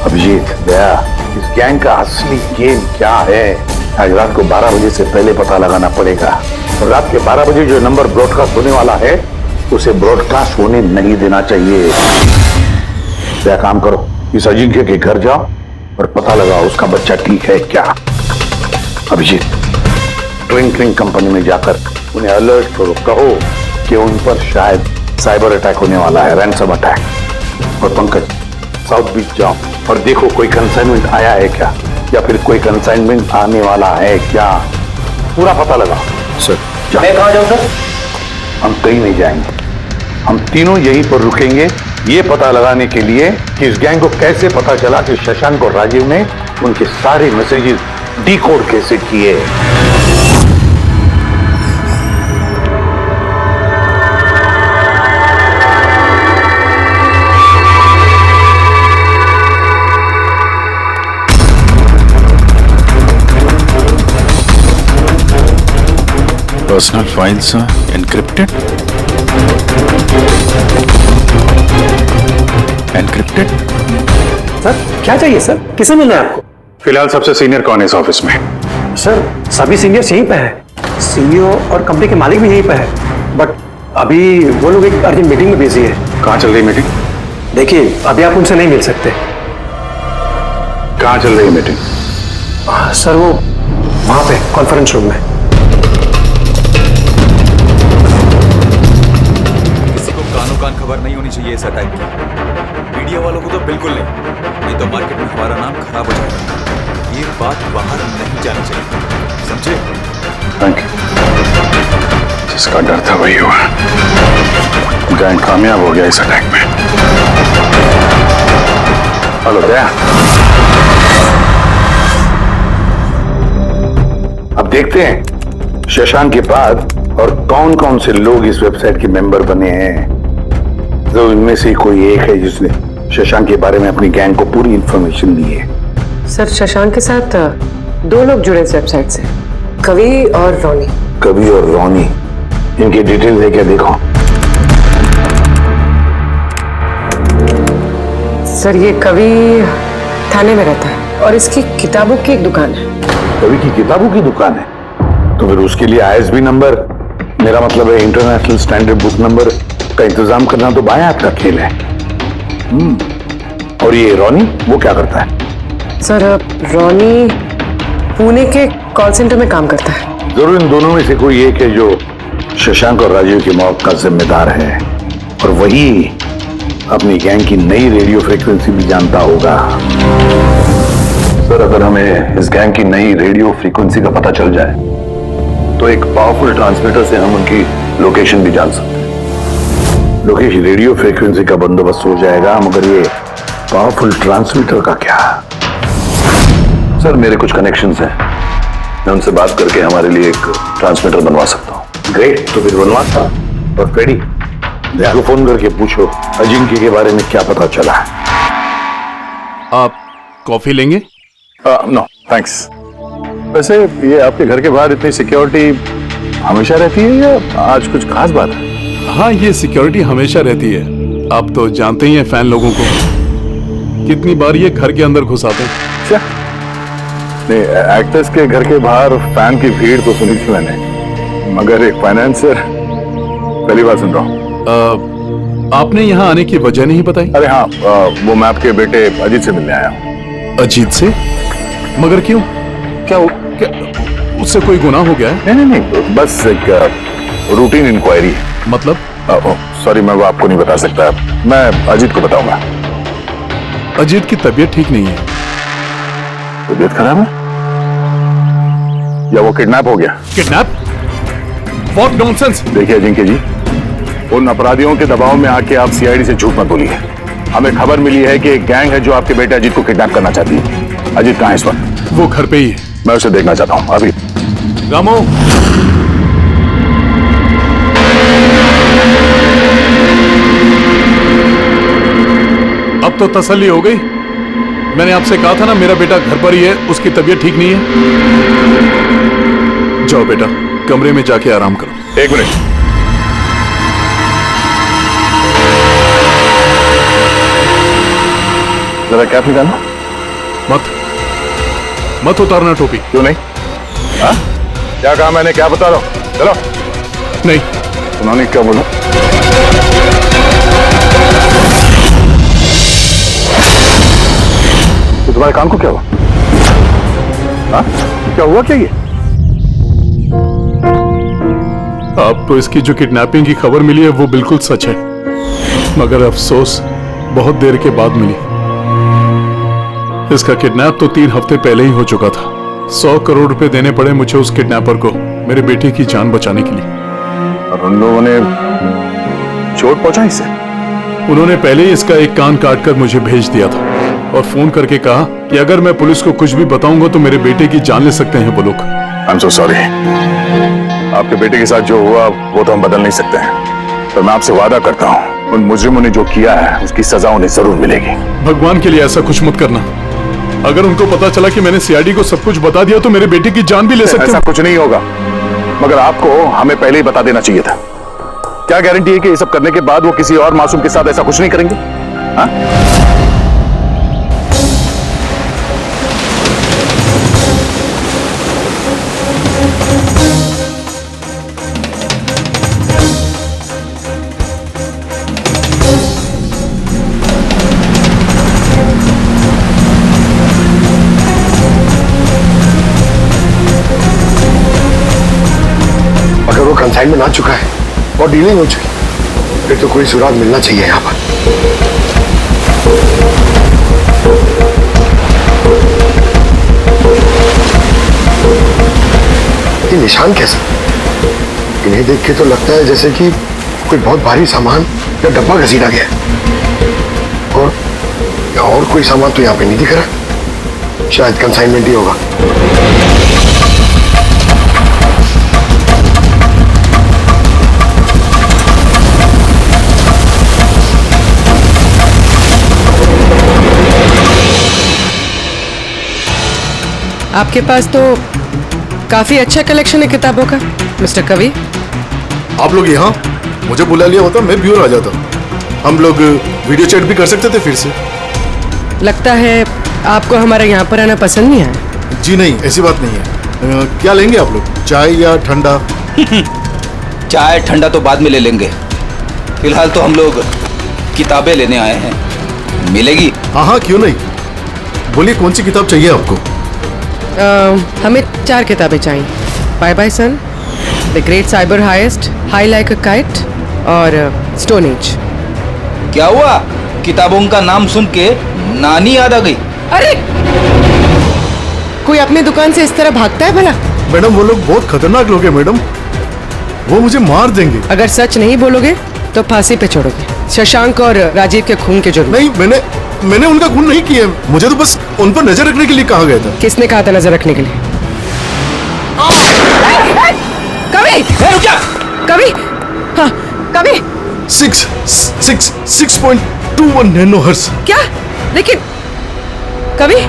Abhijeet Daya, इस गैंग का असली गेम क्या है आज रात को 12 बजे से पहले पता लगाना पड़ेगा। और रात के 12 बजे जो नंबर ब्रॉडकास्ट होने वाला है उसे ब्रॉडकास्ट होने नहीं देना चाहिए। क्या काम करो, इस अजिंक्य के घर जाओ और पता लगाओ उसका बच्चा ठीक है क्या। अभिजीत ड्रिंक ड्रिंक कंपनी में जाकर उन्हें अलर्ट करो, कहो कि उन पर शायद साइबर अटैक होने वाला है, रैंसम अटैक। और पंकज साउथ बीच जाओ और देखो कोई कंसाइनमेंट आया है क्या या फिर कोई कंसाइनमेंट आने वाला है क्या, पूरा पता लगाओ। सर मैं कहाँ जाऊँ सर? हम कहीं नहीं जाएंगे, हम तीनों यहीं पर रुकेंगे ये पता लगाने के लिए कि इस गैंग को कैसे पता चला कि शशांक और राजीव ने उनके सारे मैसेजेस डिकोड कैसे किए। Personal files encrypted. Encrypted? Sir क्या चाहिए सर, किसे मिलना है आपको? फिलहाल सबसे सीनियर कौन है इस ऑफिस में? सर सभी सीनियर्स यहीं पे है, सीईओ और कंपनी के मालिक भी यहीं पे है, बट अभी वो लोग एक अर्जेंट मीटिंग में बिजी है। कहाँ चल रही मीटिंग? देखिए अभी आप उनसे नहीं मिल सकते। कहाँ चल रही है मीटिंग? सर वो वहां पे कॉन्फ्रेंस रूम में। किसी को कानो कान खबर नहीं होनी चाहिए इस अटैक की, मीडिया वालों को तो बिल्कुल नहीं तो मार्केट में हमारा नाम खराब हो जाएगा। ये बात बाहर नहीं जानी चाहिए, समझे? Thank you. जिसका डर था वही हुआ, गैंग कामयाब हो गया इस अटैक में। हेलो दया, अब देखते हैं शशांक के बाद और कौन कौन से लोग इस वेबसाइट के मेंबर बने हैं। तो इनमें से कोई एक है जिसने शशांक के बारे में अपनी गैंग को पूरी इंफॉर्मेशन दी है। सर शशांक के साथ 2 लोग जुड़े इस वेबसाइट से, कवि और रोनी। कवि और रोनी, इनकी डिटेल है क्या? देखो सर ये कवि थाने में रहता है और इसकी किताबों की एक दुकान है। कवि की किताबों की दुकान है तो फिर उसके लिए ISB नंबर, मेरा मतलब है इंटरनेशनल स्टैंडर्ड बुक नंबर का इंतजाम करना तो बाएं हाथ का खेल है। और ये रोनी वो क्या करता है? सर रोनी पुणे के कॉल सेंटर में काम करता है। जरूर इन दोनों में से कोई एक है जो शशांक और राजीव की मौत का जिम्मेदार है और वही अपनी गैंग की नई रेडियो फ्रीक्वेंसी भी जानता होगा। सर अगर हमें इस गैंग की नई रेडियो फ्रीक्वेंसी का पता चल जाए तो एक पावरफुल ट्रांसमीटर से हम उनकी लोकेशन भी जान सकते हैं। लोकेश, रेडियो फ्रीक्वेंसी का बंदोबस्त हो जाएगा, मगर ये पावरफुल ट्रांसमीटर का क्या? सर मेरे कुछ कनेक्शंस हैं, मैं उनसे बात करके हमारे लिए एक ट्रांसमीटर बनवा सकता हूँ। ग्रेट, तो फिर बनवाता। और पेडी, दया को फोन करके पूछो अजिंक्य के बारे में क्या पता चला है। आप कॉफी लेंगे? No thanks. वैसे ये आपके घर के बाहर इतनी सिक्योरिटी हमेशा रहती है या आज कुछ खास बात है? हाँ, ये सिक्योरिटी हमेशा रहती है। आप तो जानते ही हैं फैन लोगों को, कितनी बार ये घर के अंदर घुस आते हैं। क्या नहीं, एक्टर्स के घर के बाहर फैन की भीड़ तो सुनी थी मैंने, मगर एक फाइनेंसर पहली बार सुन रहा हूँ। आपने यहाँ आने की वजह नहीं बताई? अरे हाँ, वो मैं आपके बेटे अजीत से मिलने आया हूँ। अजीत से? मगर क्यों? क्या उससे कोई गुनाह हो गया है? नहीं, बस एक रूटीन इंक्वायरी है। मतलब? सॉरी, मैं वो आपको नहीं बता सकता, मैं अजीत को बताऊंगा। अजीत की तबीयत ठीक नहीं है। तबीयत खराब है या वो किडनैप हो गया? किडनैप? What nonsense! देखिए अजिंक्य जी, उन अपराधियों के दबाव में आके आप सीआईडी से झूठ मत बोलिए। हमें खबर मिली है कि एक गैंग है जो आपके बेटे अजीत को किडनैप करना चाहती है। अजीत कहाँ है इस वक्त? वो घर पे ही है। मैं उसे देखना चाहता हूँ अभी। रामो, अब तो तसल्ली हो गई। मैंने आपसे कहा था ना, मेरा बेटा घर पर ही है, उसकी तबीयत ठीक नहीं है। जाओ बेटा, कमरे में जाके आराम करो। एक मिनट, जरा कैप निकालना। मत उतारना टोपी। क्यों नहीं? हाँ? क्या कहा मैंने? क्या बता रहा हूं? चलो। नहीं। उन्होंने क्या बोला? तो तुम्हारे काम को क्या हुआ? हाँ? क्या हुआ क्या ये? आपको इसकी जो किडनैपिंग की खबर मिली है वो बिल्कुल सच है, मगर अफसोस बहुत देर के बाद मिली। इसका किडनैप तो 3 हफ्ते पहले ही हो चुका था। 100 करोड़ रुपए देने पड़े मुझे उस किडनैपर को, मेरे बेटे की जान बचाने के लिए। और उन लोगों ने चोट पहुंचाई इसे? उन्होंने पहले ही इसका एक कान काट कर मुझे भेज दिया था और फोन करके कहा कि अगर मैं पुलिस को कुछ भी बताऊंगा तो मेरे बेटे की जान ले सकते हैं वो लोग। I am so sorry. आपके बेटे के साथ जो हुआ वो तो हम बदल नहीं सकते हैं, तो मैं आपसे वादा करता हूँ उन मुजरिमों ने जो किया है उसकी सजा उन्हें जरूर मिलेगी। भगवान के लिए ऐसा कुछ मत करना। अगर उनको पता चला कि मैंने सीआईडी को सब कुछ बता दिया तो मेरे बेटे की जान भी ले सकते हैं। ऐसा कुछ नहीं होगा, मगर आपको हमें पहले ही बता देना चाहिए था। क्या गारंटी है कि ये सब करने के बाद वो किसी और मासूम के साथ ऐसा कुछ नहीं करेंगे? हाँ? अगर वो कंसाइनमेंट आ चुका है और डीलिंग हो चुकी, फिर तो कोई सुराग मिलना चाहिए यहाँ पर। ये निशान कैसे? इन्हें देख के तो लगता है जैसे कि कोई बहुत भारी सामान या डब्बा घसीटा गया है। और कोई सामान तो यहाँ पे नहीं दिख रहा। शायद कंसाइनमेंट ही होगा। आपके पास तो काफी अच्छा कलेक्शन है किताबों का, मिस्टर कवि। आप लोग यहाँ मुझे बुला लिया होता मैं भी और आ जाता। हम लोग वीडियो चैट भी कर सकते थे फिर से। लगता है आपको हमारे यहाँ पर आना पसंद नहीं आया। जी नहीं, ऐसी बात नहीं है। क्या लेंगे आप लोग, चाय या ठंडा? चाय ठंडा तो बाद में ले लेंगे, फिलहाल तो हम लोग किताबें लेने आए हैं। मिलेगी? हाँ, क्यों नहीं। बोलिए कौन सी किताब चाहिए आपको? हमें 4 किताबें चाहिए। Bye bye son, the great cyber heist, high like a kite और स्टोन एज। क्या हुआ? किताबों का नाम सुन के नानी याद आ गई? अरे कोई अपनी दुकान से इस तरह भागता है भला? मैडम वो लोग बहुत खतरनाक लोग हैं मैडम, वो मुझे मार देंगे। अगर सच नहीं बोलोगे तो फांसी पे छोड़ोगे शशांक और राजीव के खून के जुर्म। नहीं, मैंने उनका खून नहीं किया, मुझे तो बस उन पर नजर रखने के लिए कहा गया था। किसने कहा था नजर रखने के लिए? कवि! कवि! हाँ, कवि! 6.21 नैनोहर्ट्ज। क्या? लेकिन कवि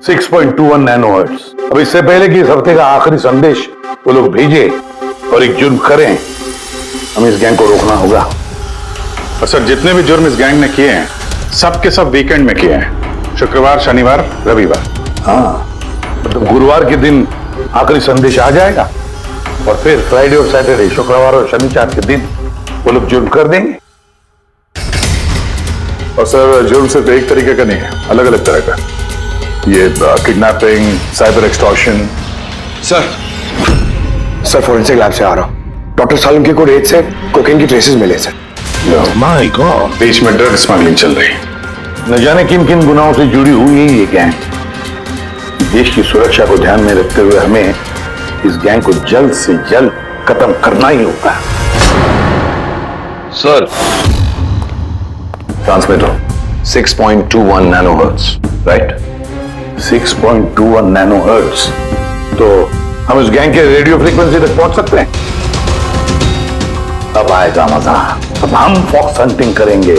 6.21 नैनोहर्ट्ज। अब इससे पहले कि इस हफ्ते का आखिरी संदेश वो लोग भेजे और एक जुर्म करें, हमें इस गैंग को रोकना होगा। और सर, जितने भी जुर्म इस गैंग ने किए हैं सब के सब वीकेंड में किए हैं, शुक्रवार, शनिवार, रविवार। हाँ, तो गुरुवार के दिन आखिरी संदेश आ जाएगा और फिर फ्राइडे और सैटरडे, शुक्रवार और शनिवार के दिन वो लोग जुर्म कर देंगे। और सर, जुर्म सिर्फ एक तरीके का नहीं है, अलग अलग तरह का। ये kidnapping, cyber extortion. Sir forensic lab से आ रहा हूँ। डॉक्टर सालम के कोड 8 से कोकेन की ट्रेसेस मिले सर। माय गॉड, बीच में ड्रग स्मगलिंग चल रही। न जाने किन किन गुनाहों से जुड़ी हुई है ये गैंग। देश की सुरक्षा को ध्यान में रखते हुए हमें इस गैंग को जल्द से जल्द खत्म करना ही होगा। Sir, transmitter 6.21 nanohertz, right? 6.21 nanohertz. तो हम इस गैंग के रेडियो फ्रीक्वेंसी तक पहुंच सकते हैं। अब आएगा मजा, अब हम फॉक्स हंटिंग करेंगे।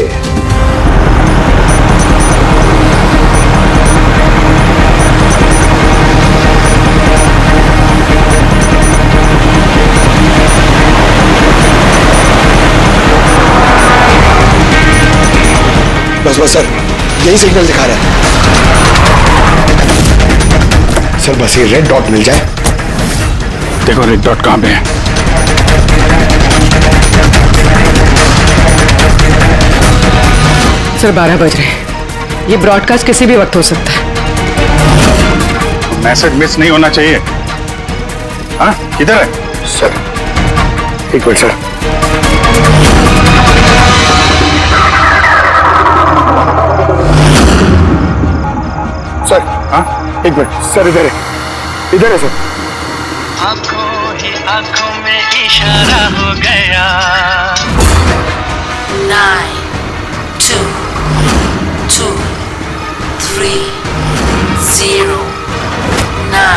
बस सर, यही सिग्नल दिखा रहा है सर। बस ये रेड डॉट मिल जाए। देखो रेड डॉट कहां पे है। सर 12 बज रहे हैं। ये ब्रॉडकास्ट किसी भी वक्त हो सकता है। मैसेज मिस नहीं होना चाहिए। हाँ, किधर है सर? एक मिनट सर। सर, हाँ, एक मिनट सर, इधर है सर। आंखों ही आंखों में इशारा हो गया। 9 2 2 3 0 9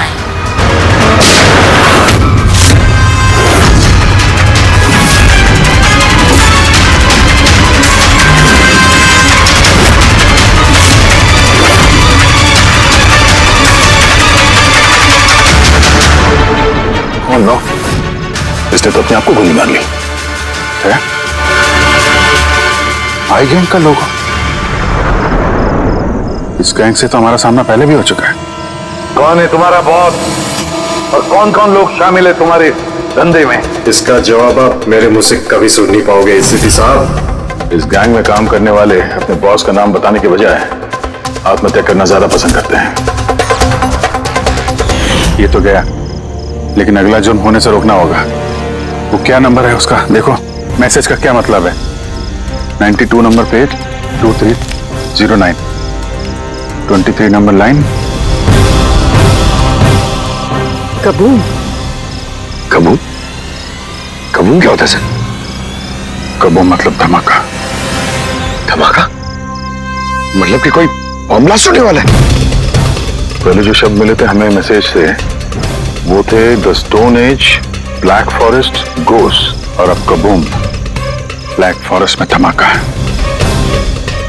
नो, इसने तो अपने आप को गोली मार ली है। आई गैंग का लोगो। इस गैंग से तो हमारा सामना पहले भी हो चुका है। कौन है तुम्हारा बॉस और कौन कौन लोग शामिल है तुम्हारे धंधे में? इसका जवाब आप मेरे मुंह से कभी सुन नहीं पाओगे इज्जती साहब। इस गैंग में काम करने वाले अपने बॉस का नाम बताने के बजाय आत्महत्या करना ज्यादा पसंद करते हैं। ये तो गया, लेकिन अगला जुर्म होने से रोकना होगा। वो क्या नंबर है उसका देखो। मैसेज का क्या मतलब है? 92 number page 2309 23 number line. Kaboom. Kaboom? Kaboom क्या होता है सर? कबूम मतलब धमाका। धमाका मतलब कि कोई बम ब्लास्ट होने वाला है? पहले जो शब्द मिले थे हमें मैसेज से वो थे the stone age, black forest, गोस, और अब कबूम, ब्लैक फॉरेस्ट में धमाका।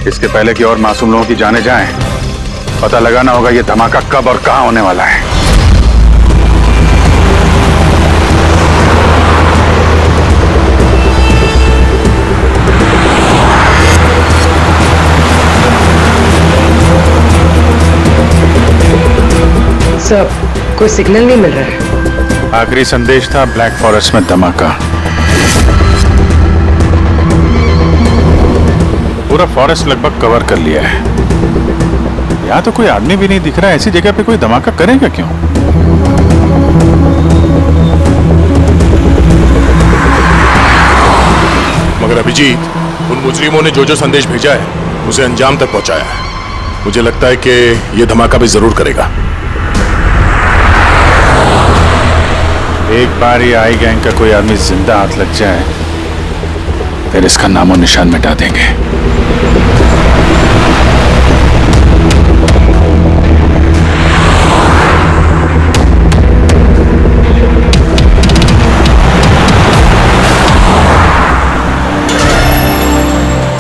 इसके पहले कि और मासूम लोगों की जाने जाएं, पता लगाना होगा ये धमाका कब और कहां होने वाला है। सर, कोई सिग्नल नहीं मिल रहा है। आखिरी संदेश था ब्लैक फॉरेस्ट में धमाका। पूरा फॉरेस्ट लगभग कवर कर लिया है। यहाँ तो कोई आदमी भी नहीं दिख रहा है। ऐसी जगह पे कोई धमाका करेगा क्यों? मगर अभिजीत, उन मुजरिमों ने जो जो संदेश भेजा है उसे अंजाम तक पहुंचाया है। मुझे लगता है कि यह धमाका भी जरूर करेगा। एक बार ये आई गैंग का कोई आदमी जिंदा हाथ लग जाए फिर इसका नामो निशान मिटा देंगे।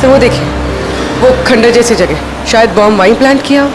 तो वो देखिए, वो खंडर जैसी जगह, शायद बॉम्ब वहीं प्लांट किया हो।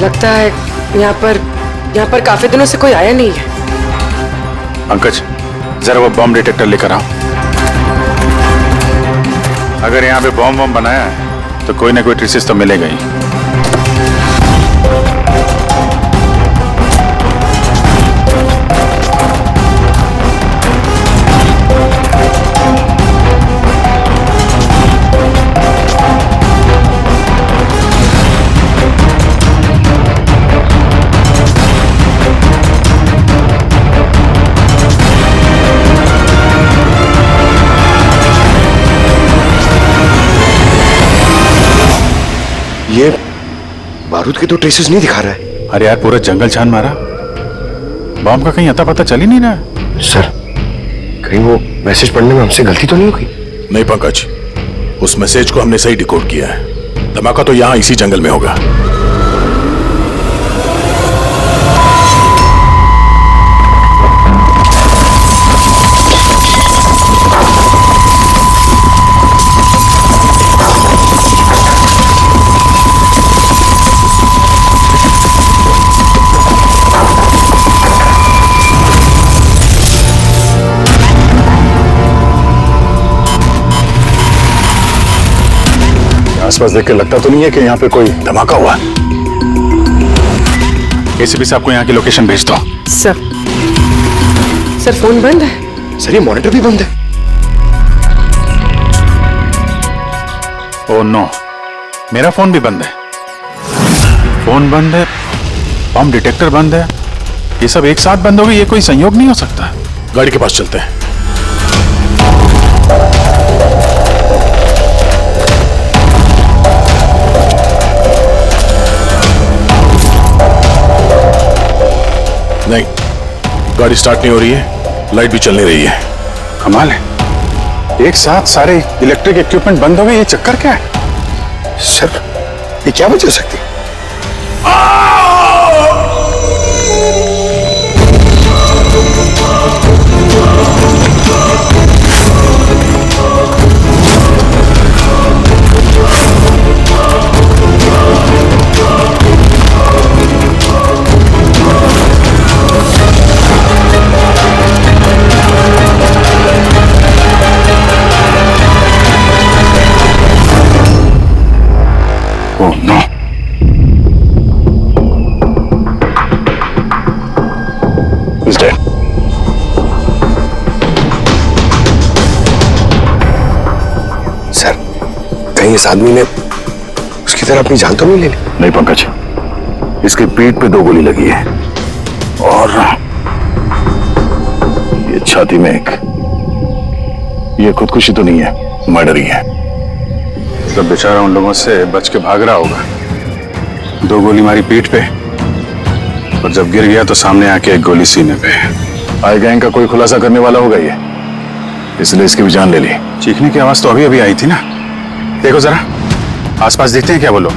लगता है यहाँ पर काफी दिनों से कोई आया नहीं है। पंकज, जरा वो बॉम्ब डिटेक्टर लेकर आओ। अगर यहाँ पे बॉम्ब बनाया है तो कोई ना कोई ट्रेसेस तो मिलेगा ही। ये बारूद के तो ट्रेसेस नहीं दिखा रहा है। अरे यार, पूरा जंगल छान मारा, बॉम्ब का कहीं अता पता चल ही नहीं रहा। सर, कहीं वो मैसेज पढ़ने में हमसे गलती तो नहीं होगी? नहीं पंकज, उस मैसेज को हमने सही डिकोड किया है। धमाका तो यहां इसी जंगल में होगा। आसपास देख के लगता तो नहीं है कि यहाँ पे कोई धमाका हुआ। एसीपी साहब को यहाँ की लोकेशन भेज दो। सर फोन बंद है। सर, ये मॉनिटर भी बंद है। ओह नो, मेरा फोन भी बंद है। फोन बंद है, बॉम्ब डिटेक्टर बंद है, ये सब एक साथ बंद हो गई। ये कोई संयोग नहीं हो सकता। गाड़ी के पास चलते हैं। नहीं, गाड़ी स्टार्ट नहीं हो रही है, लाइट भी चल नहीं रही है। कमाल है, एक साथ सारे इलेक्ट्रिक इक्विपमेंट बंद हो गए। ये चक्कर क्या है? सर, ये क्या वजह हो सकती है? इस आदमी ने उसकी तरह अपनी जान तो नहीं ले ली? नहीं पंकज, इसकी पीठ पे 2 गोली लगी है और ये छाती में एक। ये खुदकुशी तो नहीं है, मर्डर ही है। सब बेचारा उन लोगों से बच के भाग रहा होगा। 2 गोली मारी पीठ पे और जब गिर गया तो सामने आके 1 गोली सीने पे। आई गैंग का कोई खुलासा करने वाला होगा ये। इसलिए इसकी भी जान ले ली। चीखने की आवाज तो अभी अभी आई थी ना। देखो जरा आसपास देखते हैं क्या वो लोग।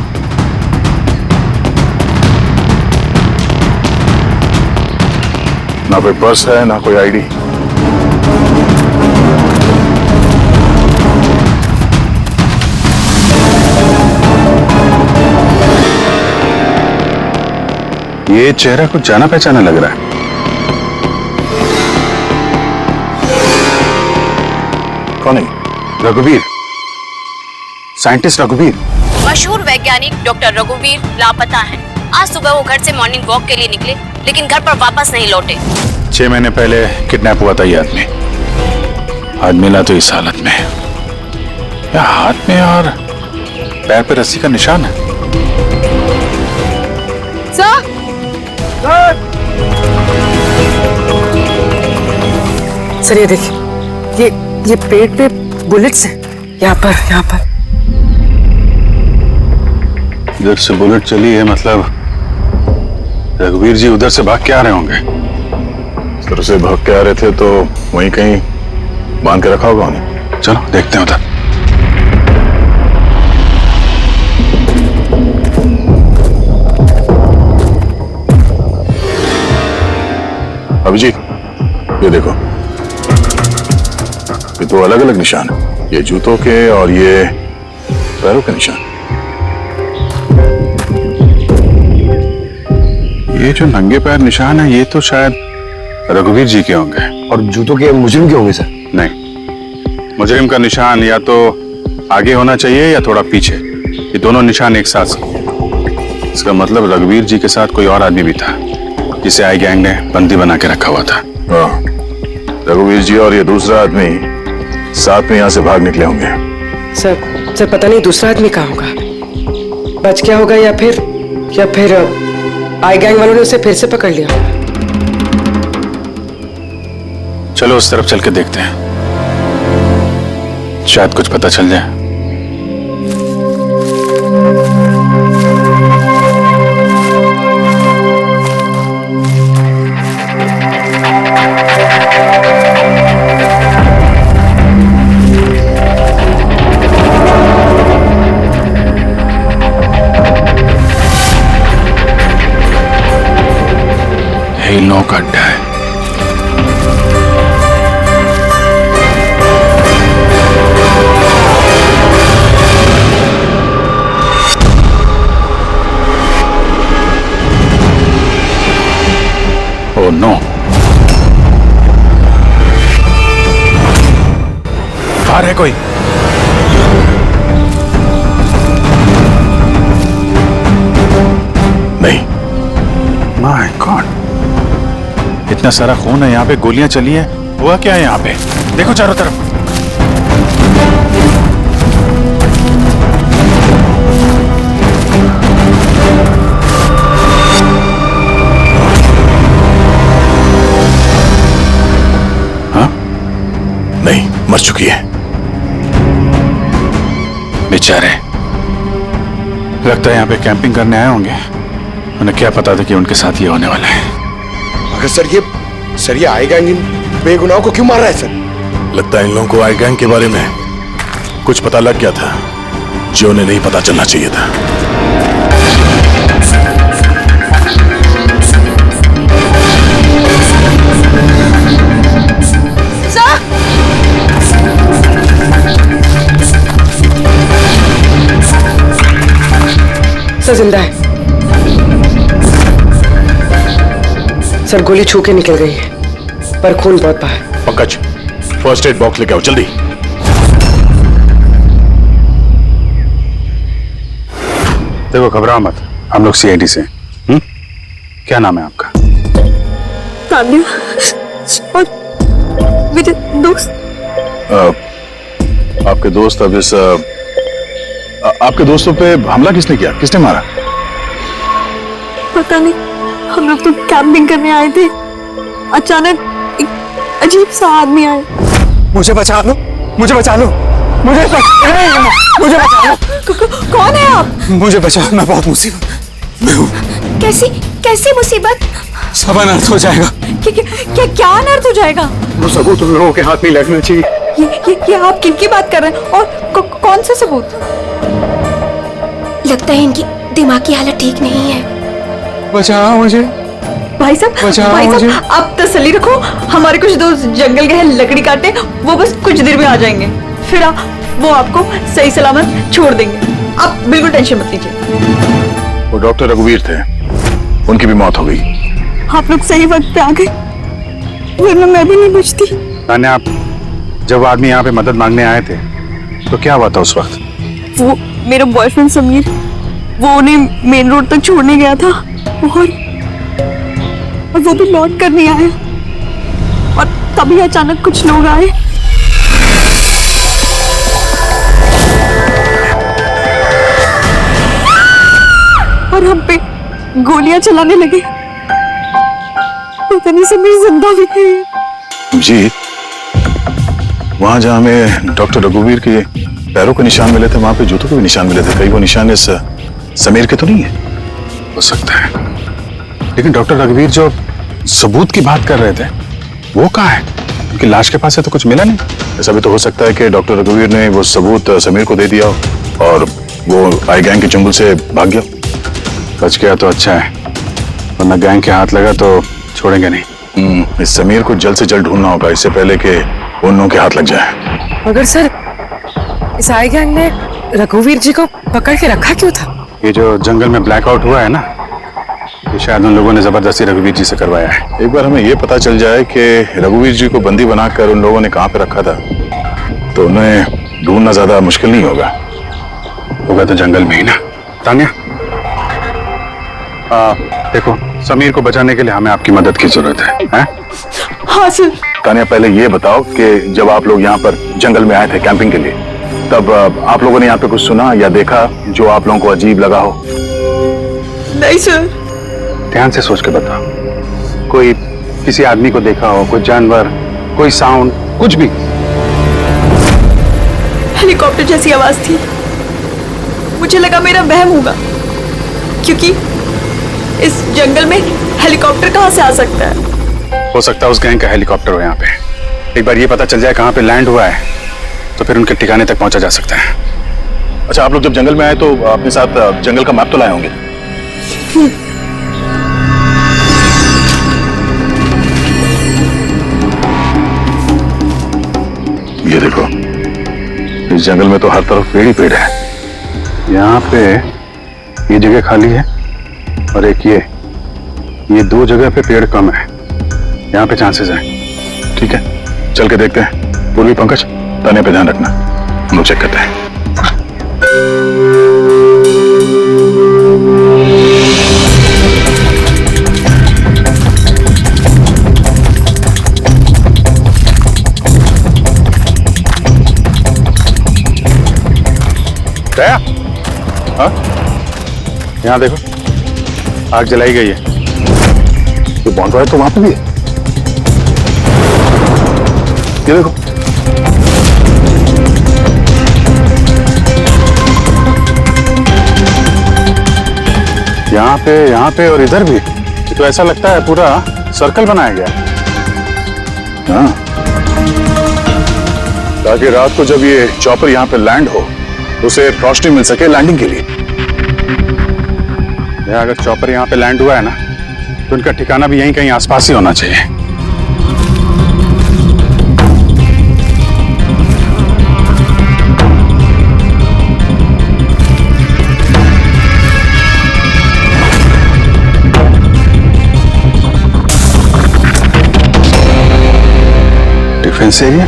ना कोई पर्स है ना कोई आईडी। ये चेहरा कुछ जाना पहचाना लग रहा है। कौन है? रघुवीर, साइंटिस्ट रघुवीर। मशहूर वैज्ञानिक डॉक्टर रघुवीर लापता हैं। आज सुबह वो घर से मॉर्निंग वॉक के लिए निकले, लेकिन घर पर वापस नहीं लौटे। 6 महीने पहले किडनैप हुआ था ये आदमी। आज मिला तो इस हालत में। या हाथ में और पैर पे रस्सी का निशान है। सर! सर ये देखिए, ये पेट पे बुलेट्स हैं। यहाँ पर इधर से बुलेट चली है, मतलब रघुवीर जी उधर से भाग के आ रहे होंगे। इस तरह से भाग के आ रहे थे तो वहीं कहीं बांध के रखा होगा उन्हें। चलो देखते हैं उधर। अभिजीत, ये देखो, ये तो अलग अलग निशान है। ये जूतों के और ये पैरों के निशान। ये जो नंगे पैर निशान है ये तो शायद रघुवीर जी के होंगे। और जूतों के मुजरिम के होंगे सर? नहीं, मुजरिम का निशान या तो आगे होना चाहिए या थोड़ा पीछे। ये दोनों निशान एक साथ। इसका मतलब रघुवीर जी के साथ कोई और आदमी भी था जिसे आई गैंग ने बंदी बना के रखा हुआ था। रघुवीर जी और ये दूसरा आदमी साथ में यहाँ से भाग निकले होंगे। सर पता नहीं दूसरा आदमी कहाँ होगा। बच गया होगा या फिर आई गैंग वालों ने उसे फिर से पकड़ लिया। चलो उस तरफ चल के देखते हैं, शायद कुछ पता चल जाए। हिलनों का अड्डा है। ओह नो, बाहर है कोई। नहीं, माय गॉड, इतना सारा खून है यहाँ पे, गोलियां चली हैं। हुआ क्या है यहाँ पे? देखो चारों तरफ। हाँ? नहीं, मर चुकी है। बेचारे, लगता है यहाँ पे कैंपिंग करने आए होंगे। उन्हें क्या पता था कि उनके साथ ये होने वाला है। मगर सर ये आई गैंग इन बेगुनाहों को क्यों मार रहा है सर? लगता है इन लोगों को आई गैंग के बारे में कुछ पता लग गया था जो उन्हें नहीं पता चलना चाहिए था। सर जिंदा है। सर गोली छू के निकल गई है, पर खून बहुत बाहर। पंकज, फर्स्ट एड बॉक्स लेके आओ जल्दी। देखो घबराओ मत, हम लोग सीआईडी से। क्या नाम है आपका? तान्या और मेरे दोस्त। आपके दोस्त अब इस आपके दोस्तों पे हमला किसने किया? किसने मारा? पता नहीं, हम लोग तो कैंपिंग करने आए थे, अचानक एक अजीब सा आदमी आया। मुझे बचा लो, मुझे बचा लो, मुझे बचा लो। कौन है आप? मुझे बचाओ, मैं बहुत मुसीबत में हूँ। कैसी मुसीबत? सब अनर्थ हो जाएगा। क्या अनर्थ हो जाएगा? वो सबूत तुम लोगों के हाथ में लगना चाहिए। ये आप किनकी बात कर रहे हैं और कौन सा सबूत? लगता है इनकी दिमाग की हालत ठीक नहीं है। बचाओ मुझे। भाई साहब आप तसल्ली रखो, हमारे कुछ दोस्त जंगल गए लकड़ी काटने, वो बस कुछ देर में आ जाएंगे, फिर वो आपको सही सलामत छोड़ देंगे। आप बिल्कुल टेंशन मत लीजिए। वो डॉक्टर रघुवीर थे, उनकी भी मौत हो गई। आप लोग सही वक्त पे आ गए, वरना मैं भी नहीं बचती। तान्या, आप जब आदमी यहाँ पे मदद मांगने आए थे तो क्या हुआ था उस वक्त? वो मेरा बॉयफ्रेंड समीर, वो उन्हें मेन रोड तक छोड़ने गया था और वो भी लौट कर नहीं आया, और तभी अचानक कुछ लोग आए और हम पे गोलियां चलाने लगे। पता नहीं समीर जिंदा भी है। जी, वहां जहां हमें डॉक्टर रघुवीर के पैरों के निशान मिले थे, वहां पे जूतों के भी निशान मिले थे। कहीं वो निशान इस समीर के तो नहीं है? हो सकता है, लेकिन डॉक्टर रघुवीर जो सबूत की बात कर रहे थे वो कहाँ है? उनकी लाश के पास है तो कुछ मिला नहीं। ऐसा भी तो हो सकता है कि डॉक्टर रघुवीर ने वो सबूत समीर को दे दिया और वो आई गैंग के चुंगल से भाग गया। बच गया तो अच्छा है, वरना गैंग के हाथ लगा तो छोड़ेंगे नहीं। इस समीर को जल्द से जल्द ढूंढना होगा, इससे पहले कि उन लोगों के हाथ लग जाए। मगर सर, इस आई गैंग ने रघुवीर जी को पकड़ के रखा क्यों था? ये जो जंगल में ब्लैकआउट हुआ है ना, ये शायद उन लोगों ने जबरदस्ती रघुवीर जी से करवाया है। एक बार हमें ये पता चल जाए कि रघुवीर जी को बंदी बनाकर उन लोगों ने कहाँ पे रखा था, तो उन्हें ढूंढना ज्यादा मुश्किल नहीं होगा। होगा तो जंगल में ही ना। तान्या, देखो, समीर को बचाने के लिए हमें आपकी मदद की जरूरत है। हाँ सर। तान्या, पहले ये बताओ कि जब आप लोग यहाँ पर जंगल में आए थे कैंपिंग के लिए, तब आप लोगों ने यहाँ पे कुछ सुना या देखा जो आप लोगों को अजीब लगा हो? नहीं सर। ध्यान से सोच के बताओ। कोई किसी आदमी को देखा हो, कोई जानवर, कोई साउंड, कुछ भी? हेलीकॉप्टर जैसी आवाज थी, मुझे लगा मेरा वहम होगा, क्योंकि इस जंगल में हेलीकॉप्टर कहाँ से आ सकता है? हो सकता है उस गैंग का हेलीकॉप्टर हो यहाँ पे। एक बार ये पता चल जाए कहाँ पे लैंड हुआ है तो फिर उनके ठिकाने तक पहुंचा जा सकता है। अच्छा, आप लोग जब जंगल में आए तो अपने साथ जंगल का मैप तो लाए होंगे? ये देखो, इस जंगल में तो हर तरफ पेड़ ही पेड़ है। यहाँ पे ये जगह खाली है और एक ये दो जगह पे पेड़ कम है, यहाँ पे चांसेस हैं। ठीक है, चल के देखते हैं। पूर्वी पंकज, तान्या पे ध्यान रखना, हम लोग चेक करते हैं। दया, हाँ? यहाँ देखो, आग जलाई गई है। तो बॉन्डफायर तो वहां पे भी है। ये देखो, यहाँ पे और इधर भी। तो ऐसा लगता है पूरा सर्कल बनाया गया। हाँ, ताकि रात को जब ये चॉपर यहाँ पे लैंड हो तो उसे रोशनी मिल सके लैंडिंग के लिए। अगर चॉपर यहाँ पे लैंड हुआ है ना, तो उनका ठिकाना भी यहीं कहीं आसपास ही होना चाहिए। Defence area?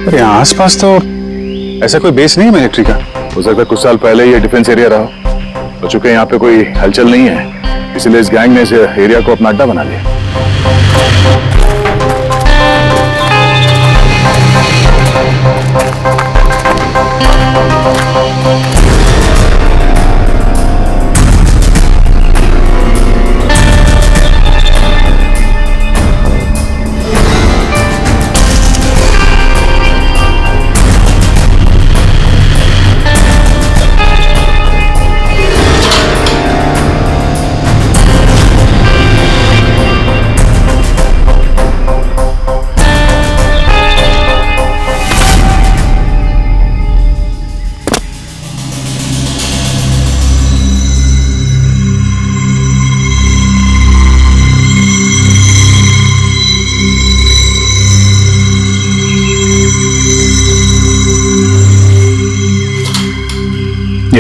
अरे यहाँ आसपास तो ऐसा कोई बेस नहीं है मिलिट्री का। हो सकता है कुछ साल पहले ये डिफेंस एरिया रहा हो चुके, यहाँ पे कोई हलचल नहीं है, इसलिए इस गैंग ने इस एरिया को अपना अड्डा बना लिया।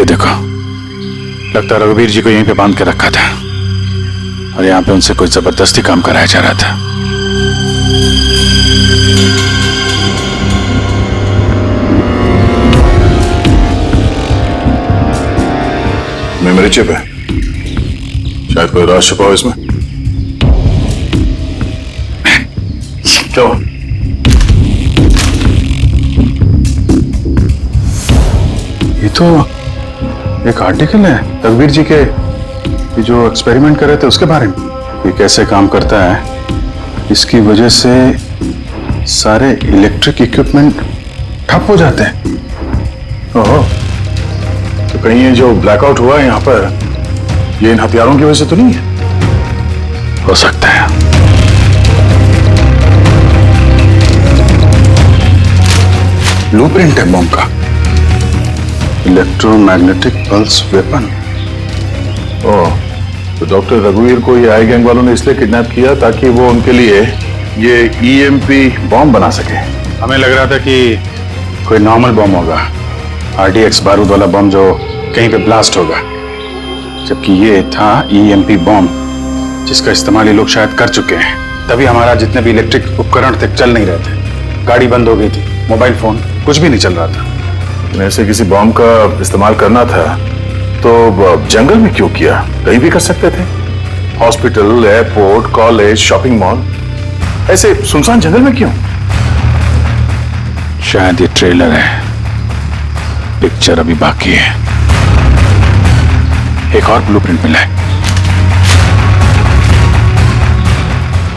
ये देखो, लगता है रघुवीर जी को यहीं पे बांध के रखा था और यहाँ पे उनसे कोई जबरदस्ती काम कराया जा रहा था। मेमोरी चिप है, शायद कोई राज छुपा हो इसमें। क्या हुआ? ये तो एक आर्टिकल है रघुवीर जी के, ये जो एक्सपेरिमेंट कर रहे थे उसके बारे में। ये कैसे काम करता है, इसकी वजह से सारे इलेक्ट्रिक इक्विपमेंट ठप हो जाते हैं। ओहो, तो कहीं ये जो ब्लैकआउट हुआ है यहाँ पर, ये इन हथियारों की वजह से तो नहीं है? हो सकता है। ब्लूप्रिंट है बॉम्ब का, इलेक्ट्रोमैग्नेटिक पल्स वेपन। ओह, तो डॉक्टर रघुवीर को ये आई गैंग वालों ने इसलिए किडनैप किया ताकि वो उनके लिए ये EMP बॉम्ब बना सके। हमें लग रहा था कि कोई नॉर्मल बॉम्ब होगा, RDX बारूद वाला बॉम्ब जो कहीं पे ब्लास्ट होगा, जबकि ये था EMP बॉम्ब जिसका इस्तेमाल ये लोग शायद कर चुके हैं। तभी हमारा जितने भी इलेक्ट्रिक उपकरण थे चल नहीं रहे थे, गाड़ी बंद हो गई थी, मोबाइल फोन कुछ भी नहीं चल रहा था। ऐसे किसी बॉम्ब का इस्तेमाल करना था तो जंगल में क्यों किया? कहीं भी कर सकते थे, hospital, airport, college, shopping mall, ऐसे सुनसान जंगल में क्यों? शायद ये ट्रेलर है, पिक्चर अभी बाकी है। एक और ब्लूप्रिंट मिला है,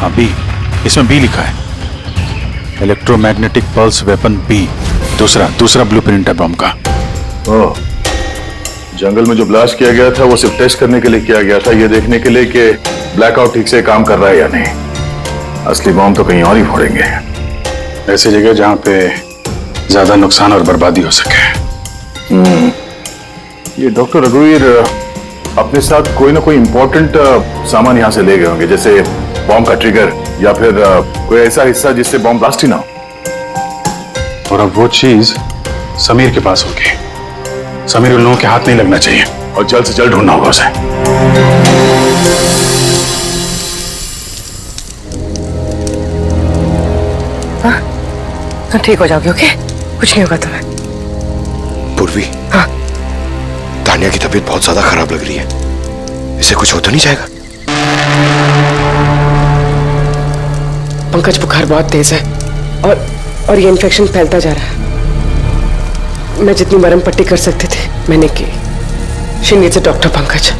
अभी इसमें B लिखा है, इलेक्ट्रोमैग्नेटिक पल्स वेपन B। दूसरा ब्लूप्रिंट है बम का। ओह, जंगल में जो ब्लास्ट किया गया था वो सिर्फ टेस्ट करने के लिए किया गया था, ये देखने के लिए कि ब्लैकआउट ठीक से काम कर रहा है या नहीं। असली बम तो कहीं और ही फोड़ेंगे, ऐसी जगह जहां पे ज्यादा नुकसान और बर्बादी हो सके। ये डॉक्टर रघुवीर अपने साथ कोई ना कोई इंपॉर्टेंट सामान यहाँ से ले गए होंगे, जैसे बॉम्ब का ट्रिगर या फिर कोई ऐसा हिस्सा जिससे बॉम्ब ब्लास्ट ही ना हो। और अब वो चीज समीर के पास होगी। समीर उन लोगों के हाथ नहीं लगना चाहिए और जल्द से जल्द ढूंढना होगा उसे। हाँ, ठीक हो जाओगे, ओके? कुछ नहीं होगा तुम्हें। पूर्वी, हाँ? तानिया की तबीयत बहुत ज्यादा खराब लग रही है, इसे कुछ हो तो नहीं जाएगा? पंकज, बुखार बहुत तेज है और ये इन्फेक्शन फैलता जा रहा है। मैं जितनी मरहम पट्टी कर सकती थी मैंने की। She needs a doctor Pankaj.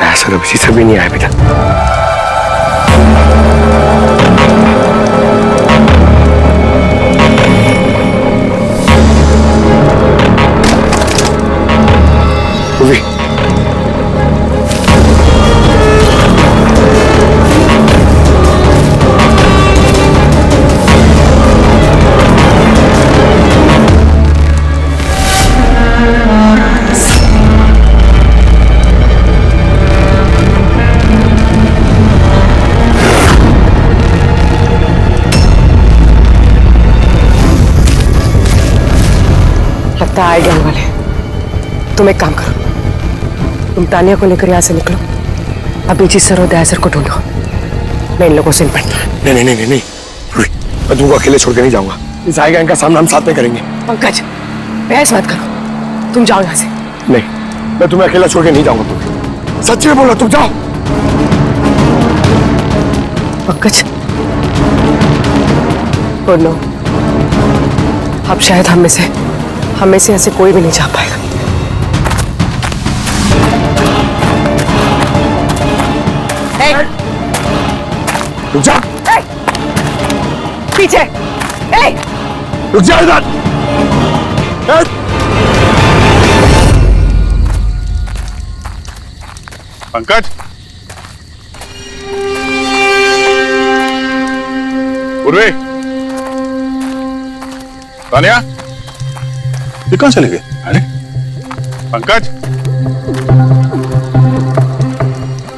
ऐसा किसी से भी नहीं आया बेटा। पूर्वी, लगता है आइडिया वाले। तुम एक काम करो, तुम तानिया को लेकर यहाँ से निकलो, अभिजीत सर और दया सर को ढूंढो। मैं इन लोगों से निपटना। नहीं, मैं तुमको अकेले छोड़ के नहीं जाऊंगा। इस आई गैंग का सामना हम साथ में करेंगे। पंकज, बहस मत करो, तुम जाओ यहाँ से। नहीं, मैं तुम्हें अकेला छोड़ के नहीं जाऊंगा। सच्ची में बोलो, तुम जाओ। पंकज, नो, अब शायद हम में से ऐसे कोई भी नहीं जा पाएगा। रुक जा। पीछे। रुक जा इधर। पंकज, पूर्वी, तानिया, ये कहां चले गए? अरे पंकज,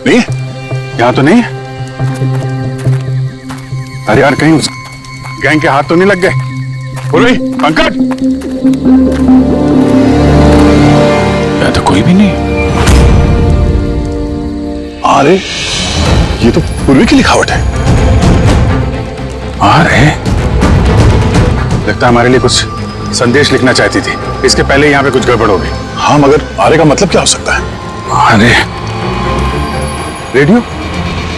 नहीं है? यहाँ तो नहीं है। अरे यार कहीं उस गैंग के हाथ तो नहीं लग गए? पूर्वी, पंकज, यहाँ तो कोई भी नहीं। अरे ये तो पूर्वी की लिखावट है। अरे लगता है हमारे लिए कुछ संदेश लिखना चाहती थी। इसके पहले यहाँ पे कुछ गड़बड़ हो गई। हाँ मगर आरे का मतलब क्या हो सकता है? अरे रेडियो,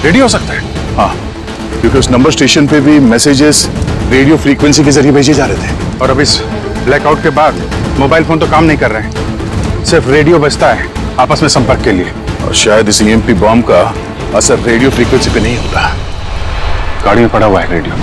रेडियो हो सकता है। हाँ, क्योंकि उस नंबर स्टेशन पे भी मैसेजेस रेडियो फ्रीक्वेंसी के जरिए भेजे जा रहे थे। और अब इस ब्लैकआउट के बाद मोबाइल फोन तो काम नहीं कर रहे हैं, सिर्फ रेडियो बजता है आपस में संपर्क के लिए। और शायद इस ईएमपी बॉम्ब का असर रेडियो फ्रीक्वेंसी पे नहीं होता। गाड़ी में पड़ा हुआ है रेडियो।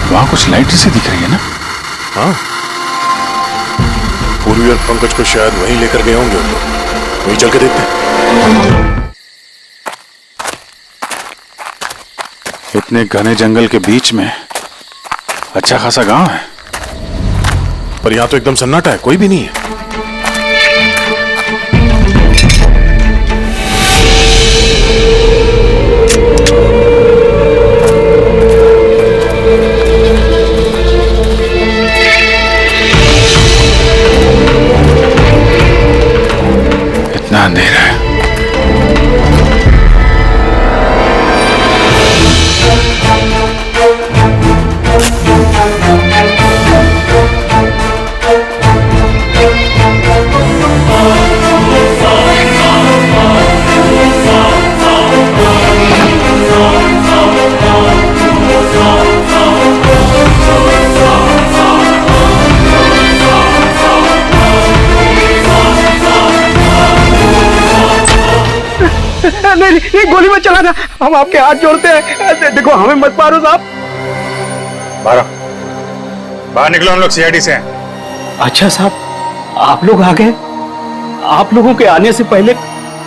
वहां कुछ लाइट जैसी दिख रही है ना? हाँ, पूर्वी और पंकज को शायद वहीं लेकर गए होंगे उन लोग। वहीं चल के देखते हैं। इतने घने जंगल के बीच में अच्छा खासा गांव है, पर यहाँ तो एकदम सन्नाटा है, कोई भी नहीं है। इतना अंधेरा है। नहीं, गोली मत चलाना, हम आपके हाथ जोड़ते हैं। देखो हमें मत मारो साहब। बाहर निकलो, हम लोग सीआईडी से हैं। अच्छा साहब, आप लोग आ गए। आप लोगों के आने से पहले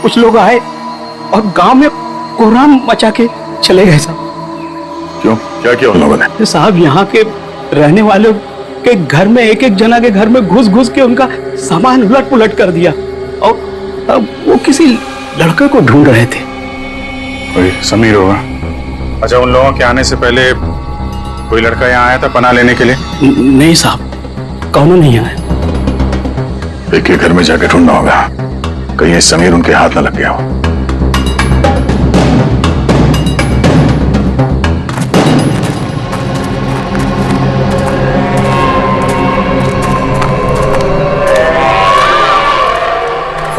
कुछ लोग आए और गांव में कोहराम मचा के चले गए साहब। क्यों, क्या किया उन लोगों ने? साहब यहाँ के रहने वालों के घर में एक एक जना के घर में घुस घुस के उनका सामान उलट पुलट कर दिया। और वो किसी लड़के को ढूंढ रहे थे। कोई समीर होगा। अच्छा, उन लोगों के आने से पहले कोई लड़का यहाँ आया था पनाह लेने के लिए? नहीं साहब, कौन नहीं आया। एक घर में जाके ढूंढना होगा, कहीं समीर उनके हाथ न लग गया हो।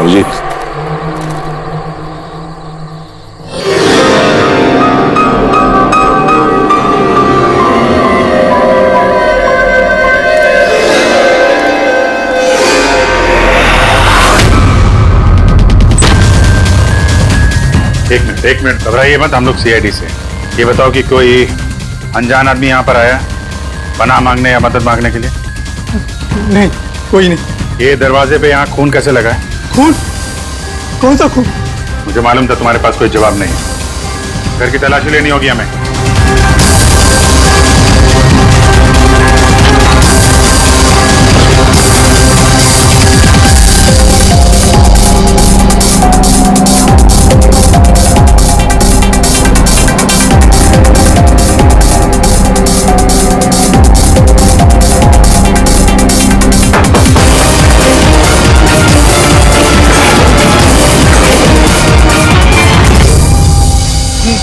अभिजीत, एक मिनट घबराइए मत, हम लोग सीआईडी से। ये बताओ कि कोई अनजान आदमी यहाँ पर आया पनाह मांगने या मदद मांगने के लिए? नहीं, कोई नहीं। ये दरवाजे पे यहाँ खून कैसे लगा है? खून? कौन सा खून? मुझे मालूम था तुम्हारे पास कोई जवाब नहीं है। घर की तलाशी लेनी होगी हमें।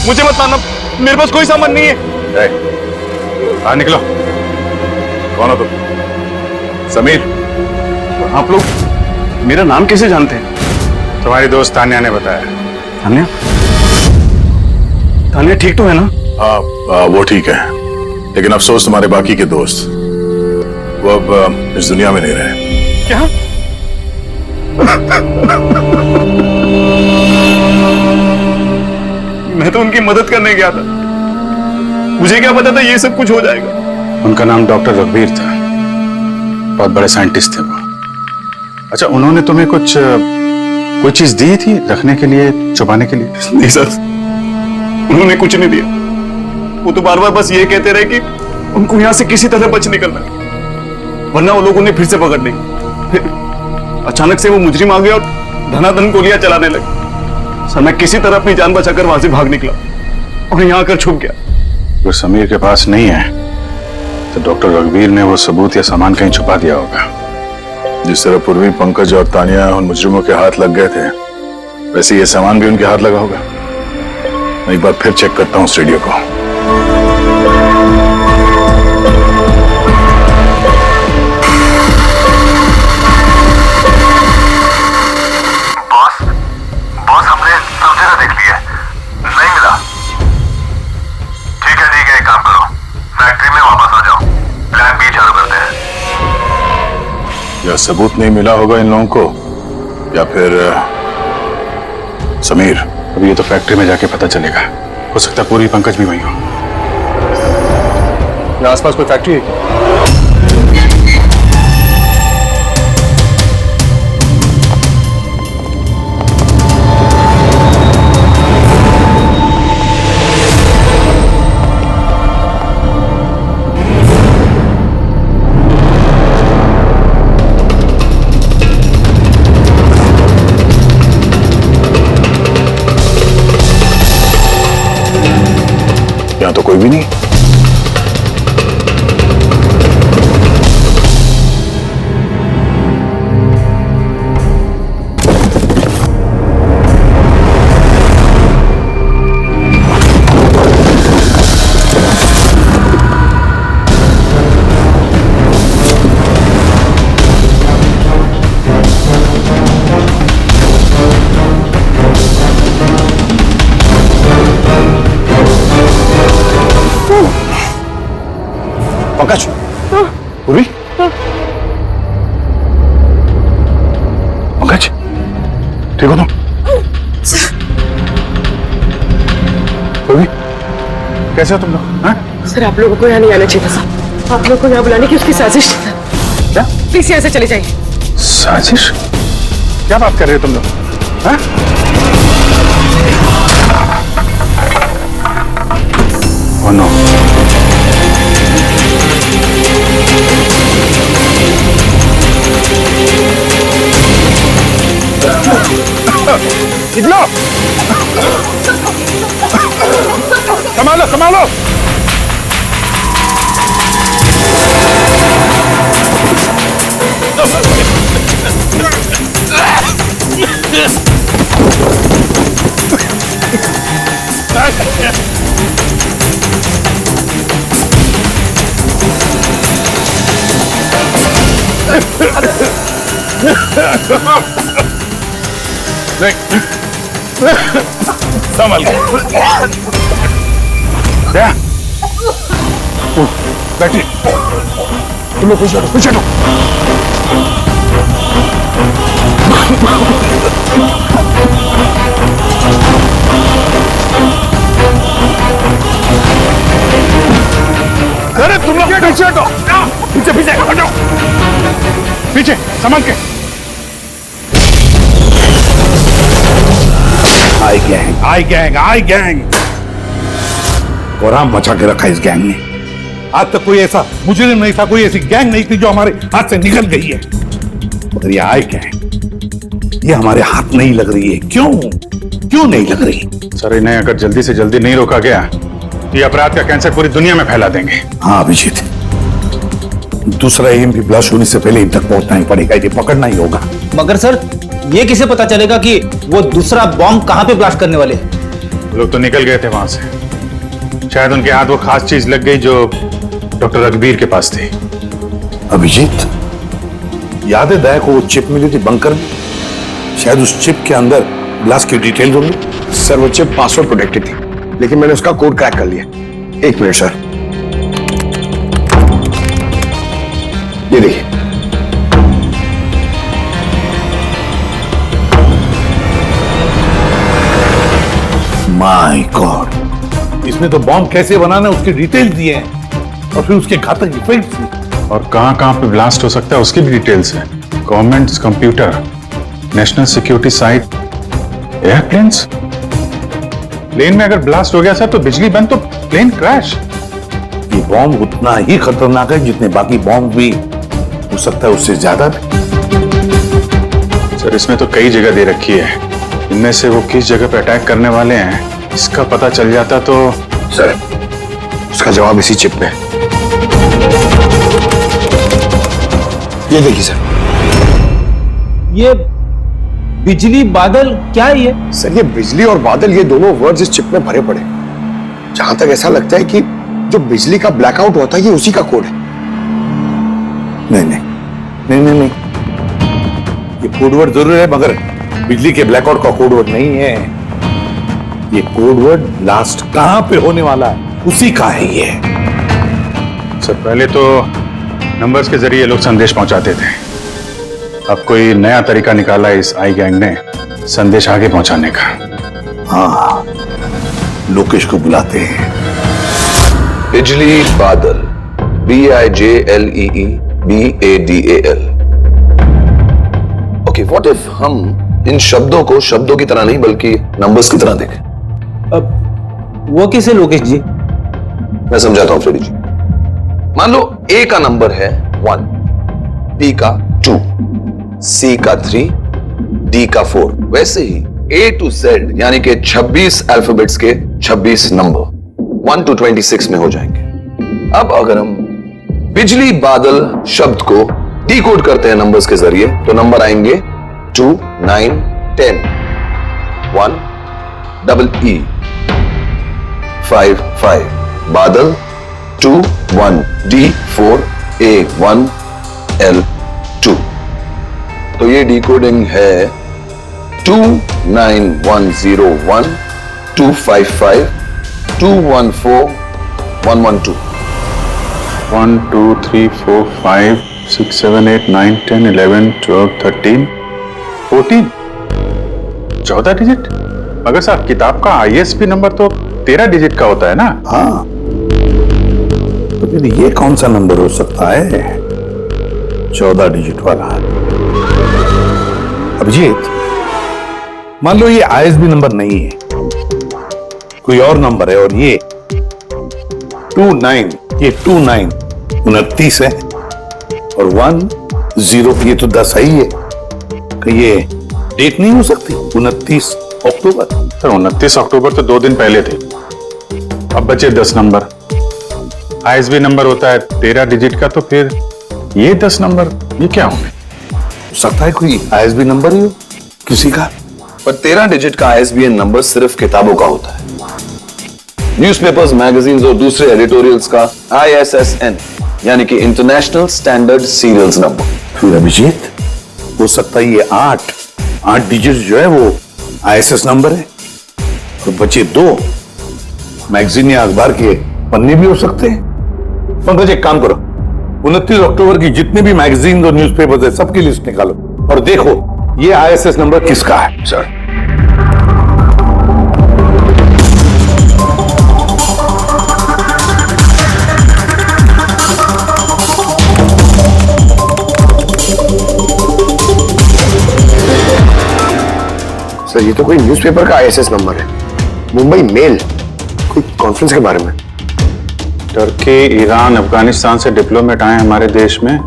मुझे मत मारना, मेरे पास कोई सामान नहीं है। बाहर निकलो। कौन हो तुम? समीर। आप लोग मेरा नाम कैसे जानते हैं? तुम्हारी दोस्त तान्या ने बताया। तान्या? तान्या ठीक तो है ना? हाँ, वो ठीक है, लेकिन अफसोस तुम्हारे बाकी के दोस्त वो अब इस दुनिया में नहीं रहे। क्या? मैं तो उनकी मदद करने गया था। मुझे क्या पता था ये सब कुछ हो जाएगा। उनका नाम डॉक्टर रघुवीर था, बहुत बड़े साइंटिस्ट थे वो। अच्छा, उन्होंने तुम्हें कुछ कोई चीज दी थी रखने के लिए, छुपाने के लिए? नहीं सर, उन्होंने कुछ नहीं दिया। वो तो बार बार बस ये कहते रहे कि उनको यहां से किसी तरह बच निकलना है, वरना वो लोग उन्हें फिर से पकड़ लेंगे। फिर अचानक से वो मुजरिम आ गया और धनाधन गोलियां चलाने लगे। सर, मैं किसी तरह अपनी जान बचाकर वहां से भाग निकला और यहां आकर छुप गया। अगर समीर के पास नहीं है तो डॉक्टर रघुवीर ने वो सबूत या सामान कहीं छुपा दिया होगा। जिस तरह पूर्वी, पंकज और तानिया उन मुजरिमों के हाथ लग गए थे, वैसे ये सामान भी उनके हाथ लगा होगा। मैं एक बार फिर चेक करता हूँ उस रेडियो को। बॉस, हमने सब जगह देख लिया, नहीं मिला। ठीक है, एक काम करो, फैक्ट्री में वापस आ जाओ, प्लान बी चालू करते हैं। या सबूत नहीं मिला होगा इन लोगों को, या फिर समीर। अभी ये तो फैक्ट्री में जाके पता चलेगा। हो सकता है पूरी, पंकज भी वहीं हो। यहाँ आसपास कोई फैक्ट्री है क्या? यहाँ तो कोई भी नहीं। पंकज, पूर्वी, पंकज, ठीक हो तुम? पूर्वी, कैसे हो तुम लोग? सर, आप लोगों को यहाँ नहीं आना चाहिए था। आप लोगों को यहाँ बुलाने की उसकी साजिश थी। क्या? प्लीज यहाँ से चले जाइए। साजिश? क्या बात कर रहे हो तुम लोग? हाँ? Oh no. निकलो! संभालो, संभालो! संभल क्या? बैठिए, तुम लोग पीछे हटो, पीछे हटो। अरे तुम लोग पीछे हटो, पीछे पीछे हटो, पीछे संभल के। आई गैंग कोराम मचा के रखा इस गैंग ने। आज तक कोई ऐसा मुजरिम नहीं था, कोई ऐसी गैंग नहीं थी जो हमारे हाथ से निकल गई है। मगर ये आई गैंग, ये हमारे हाथ नहीं लग रही है। क्यों नहीं लग रही? सर, इन्हें अगर जल्दी से जल्दी नहीं रोका गया तो ये अपराध का कैंसर पूरी दुनिया में फैला देंगे। हाँ अभिजीत, दूसरा एएमपी ब्लास्ट होने से पहले इन तक पहुंचना ही पड़ेगा, इन्हें पकड़ना ही होगा। मगर सर, ये किसे पता चलेगा कि वो दूसरा बॉम्ब कहां पे ब्लास्ट करने वाले? लोग तो निकल गए थे वहां से, शायद उनके हाथ वो खास चीज लग गई जो डॉक्टर रघुवीर के पास थी। अभिजीत, याद है दया को वो चिप मिली थी बंकर में? शायद उस चिप के अंदर ब्लास्ट की डिटेल्स होंगी। सर, वो चिप पासवर्ड प्रोटेक्टेड थी, लेकिन मैंने उसका कोड क्रैक कर लिया। एक मिनट सर, ये देखिए। माय गॉड, इसमें तो बॉम्ब कैसे बनाना उसकी डिटेल्स दिए हैं और फिर उसके घातक इफेक्ट्स भी। और कहां पे ब्लास्ट हो सकता है उसकी भी डिटेल्स है। Government computer, national security site, airplanes. Plane में अगर ब्लास्ट हो गया सर तो बिजली बंद तो प्लेन क्रैश। ये बॉम्ब उतना ही खतरनाक है जितने बाकी बॉम्ब भी हो सकता है, उससे ज्यादा भी। सर इसमें तो कई जगह दे रखी है, इनमें से वो किस जगह पे अटैक करने वाले हैं इसका पता चल जाता तो। सर उसका जवाब इसी चिप में है। ये देखिए सर, ये बिजली बादल क्या है ये? सर ये बिजली और बादल, ये दोनों वर्ड्स इस चिप में भरे पड़े। जहां तक ऐसा लगता है कि जो बिजली का ब्लैकआउट होता है ये उसी का कोड है। नहीं नहीं नहीं नहीं नहीं, ये कोडवर्ड जरूर है मगर बिजली के ब्लैकआउट का कोडवर्ड नहीं है। ये कोडवर्ड ब्लास्ट कहां पे होने वाला है उसी का है ये। सर पहले तो नंबर्स के जरिए लोग संदेश पहुंचाते थे, अब कोई नया तरीका निकाला इस आई गैंग ने संदेश आगे पहुंचाने का। हाँ, लोकेश को बुलाते हैं। बिजली बादल, BIJLEEBADAL। ओके, व्हाट इफ हम इन शब्दों को शब्दों की तरह नहीं बल्कि नंबर्स की तरह देखें? अब वो कैसे लोकेश जी? मैं समझाता हूं फ्रेडी जी। मान लो A का नंबर है 1, B का 2, C का 3, D का 4। वैसे ही A to Z यानी कि 26 अल्फाबेट्स के 26 नंबर 1 to 26 में हो जाएंगे। अब अगर हम बिजली बादल शब्द को डिकोड करते हैं नंबर्स के जरिए तो नंबर आएंगे 2, 9, 10, 1, EE, 5, 5, बादल 2, 1, D, 4, A, 1, L, 2। तो ये डिकोडिंग है 29101 255 214 112। 1 2 3 4 5 6 7 8 9 10 11 12 13 14 14 डिजिट। मगर साहब किताब का ISB नंबर तो 13 डिजिट का होता है ना? हाँ, तो फिर ये कौन सा नंबर हो सकता है 14 डिजिट वाला? अभिजीत, मान लो ये ISB नंबर नहीं है, कोई और नंबर है और ये 29, ये 29 29 है और 10 ये तो 10 ही है। कि ये डेट नहीं हो सकती 29 अक्टूबर? सर 29 अक्टूबर तो 2 दिन पहले थे, अब बचे 10 नंबर। ISB नंबर होता है 13 डिजिट का, तो फिर ये 10 नंबर ये क्या होंगे? सकता है कोई ISB नंबर ही हो किसी का। पर 13 डिजिट का ISBN नंबर सिर्फ किताबों का होता है। न्यूज़पेपर्स, मैगजीन्स और दूसरे एडिटोरियल्स का ISSN यानी कि इंटरनेशनल स्टैंडर्ड सीरियल्स नंबर। फिर अभिजीत हो सकता है ये 8 डिजिट जो है वो ISS नंबर है और बचे 2 मैगजीन या अखबार के पन्ने भी हो सकते हैं। पंकज एक काम करो, 29 अक्टूबर की जितने भी मैगजीन और न्यूज़पेपर्स है सबकी लिस्ट निकालो और देखो ये ISS नंबर किसका है। सर सर ये तो कोई न्यूज़पेपर का ISS नंबर है, मुंबई मेल, कोई कॉन्फ्रेंस के बारे में। टर्की, ईरान, अफगानिस्तान से डिप्लोमेट आए हमारे देश में।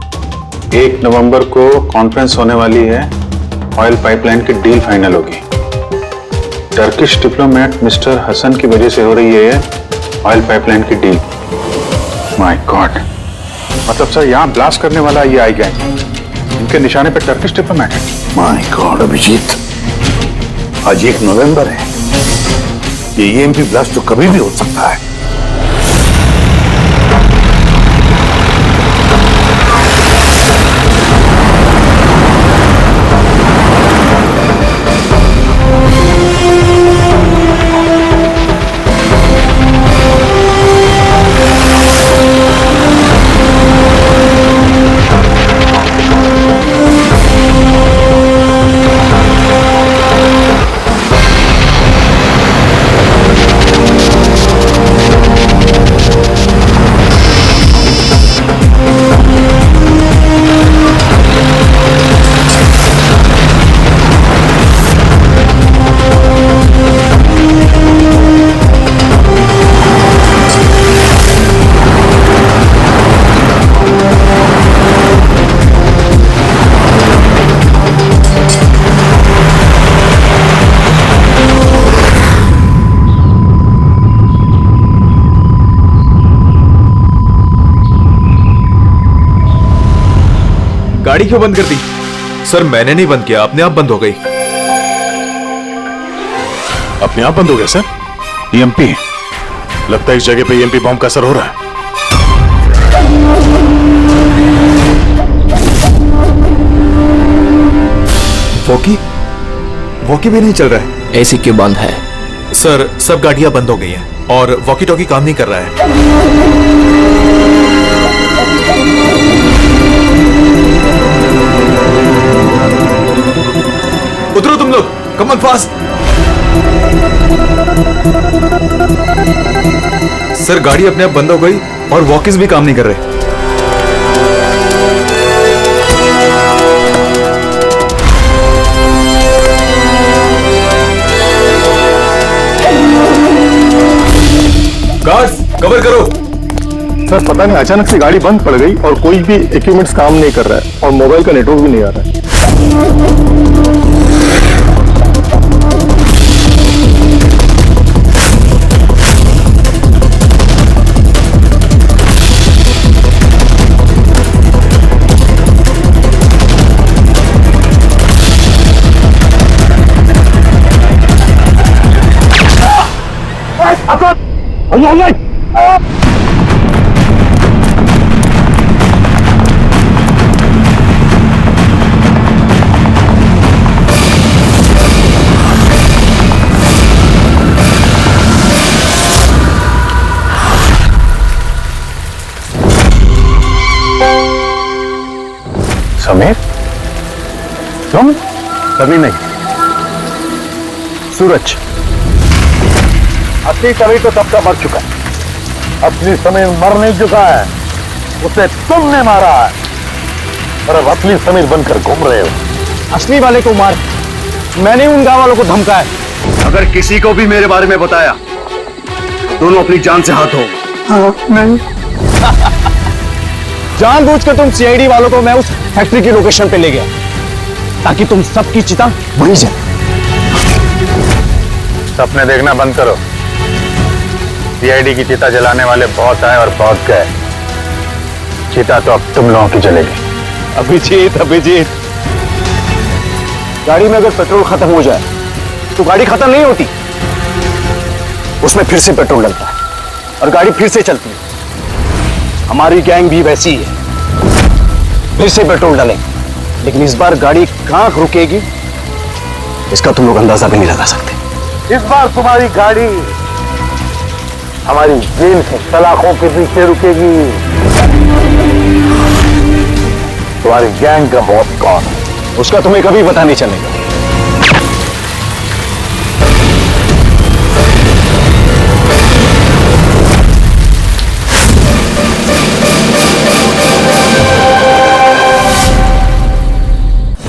1 नवंबर को कॉन्फ्रेंस होने वाली है, ऑयल पाइपलाइन की डील फाइनल होगी। टर्किश डिप्लोमेट मिस्टर हसन की वजह से हो रही है ऑयल पाइपलाइन की डील। माय गॉड, मतलब सर यहाँ ब्लास्ट करने वाला ये आई गैंग, इनके निशाने पे टर्किश डिप्लोमेट है। माय गॉड अभिजीत, आज 1 नवंबर है, ये EMP ब्लास्ट तो कभी भी हो सकता है। गाड़ी क्यों बंद कर दी? सर मैंने नहीं बंद किया, अपने आप बंद हो गई। अपने आप बंद हो गया सर? ईएमपी लगता है इस जगह पे ईएमपी बॉम्ब का असर हो रहा है। वॉकी भी नहीं चल रहा है। एसी क्यों बंद है? सर सब गाड़ियां बंद हो गई हैं और वॉकी टॉकी काम नहीं कर रहा है। उतरो तुम लोग, कम ऑन फास्ट। सर गाड़ी अपने आप बंद हो गई और वॉकीज भी काम नहीं कर रहे। गार्ड्स कवर करो। सर पता नहीं अचानक से गाड़ी बंद पड़ गई और कोई भी इक्विपमेंट्स काम नहीं कर रहा है और मोबाइल का नेटवर्क भी नहीं आ रहा है। समीर? तुम? कभी नहीं। सूरज असली समीर तो तब का मर चुका है। असली समीर मर नहीं चुका है, उसे तुमने मारा है और अब असली समीर बनकर घूम रहे हो। असली वाले को मार, मैंने उन गांव वालों को धमकाया। अगर किसी को भी मेरे बारे में बताया दोनों अपनी जान से हाथ हो। हाँ, नहीं। जानबूझकर तुम सीआईडी वालों को मैं उस फैक्ट्री की लोकेशन पे ले गया ताकि तुम सबकी चिता वहीं जाए। सपने देखना बंद करो। सीआईडी की चिता जलाने वाले बहुत आए और बहुत गए। चिता तो अब तुम लोगों की जलेगी। अभिजीत, गाड़ी में अगर पेट्रोल खत्म हो जाए तो गाड़ी खत्म नहीं होती, उसमें फिर से पेट्रोल डलता है और गाड़ी फिर से चलती है। हमारी गैंग भी वैसी ही है, फिर से पेट्रोल डालेंगे, लेकिन इस बार गाड़ी कहां रुकेगी इसका तुम लोग अंदाजा भी नहीं लगा सकते। इस बार तुम्हारी गाड़ी हमारी जेल के सलाखों के पीछे रुकेगी। तुम्हारी गैंग का बॉस कौन है उसका तुम्हें कभी पता नहीं चलेगा।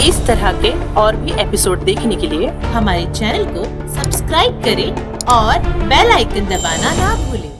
इस तरह के और भी एपिसोड देखने के लिए हमारे चैनल को सब्सक्राइब करें और बेल आइकन दबाना ना भूलें।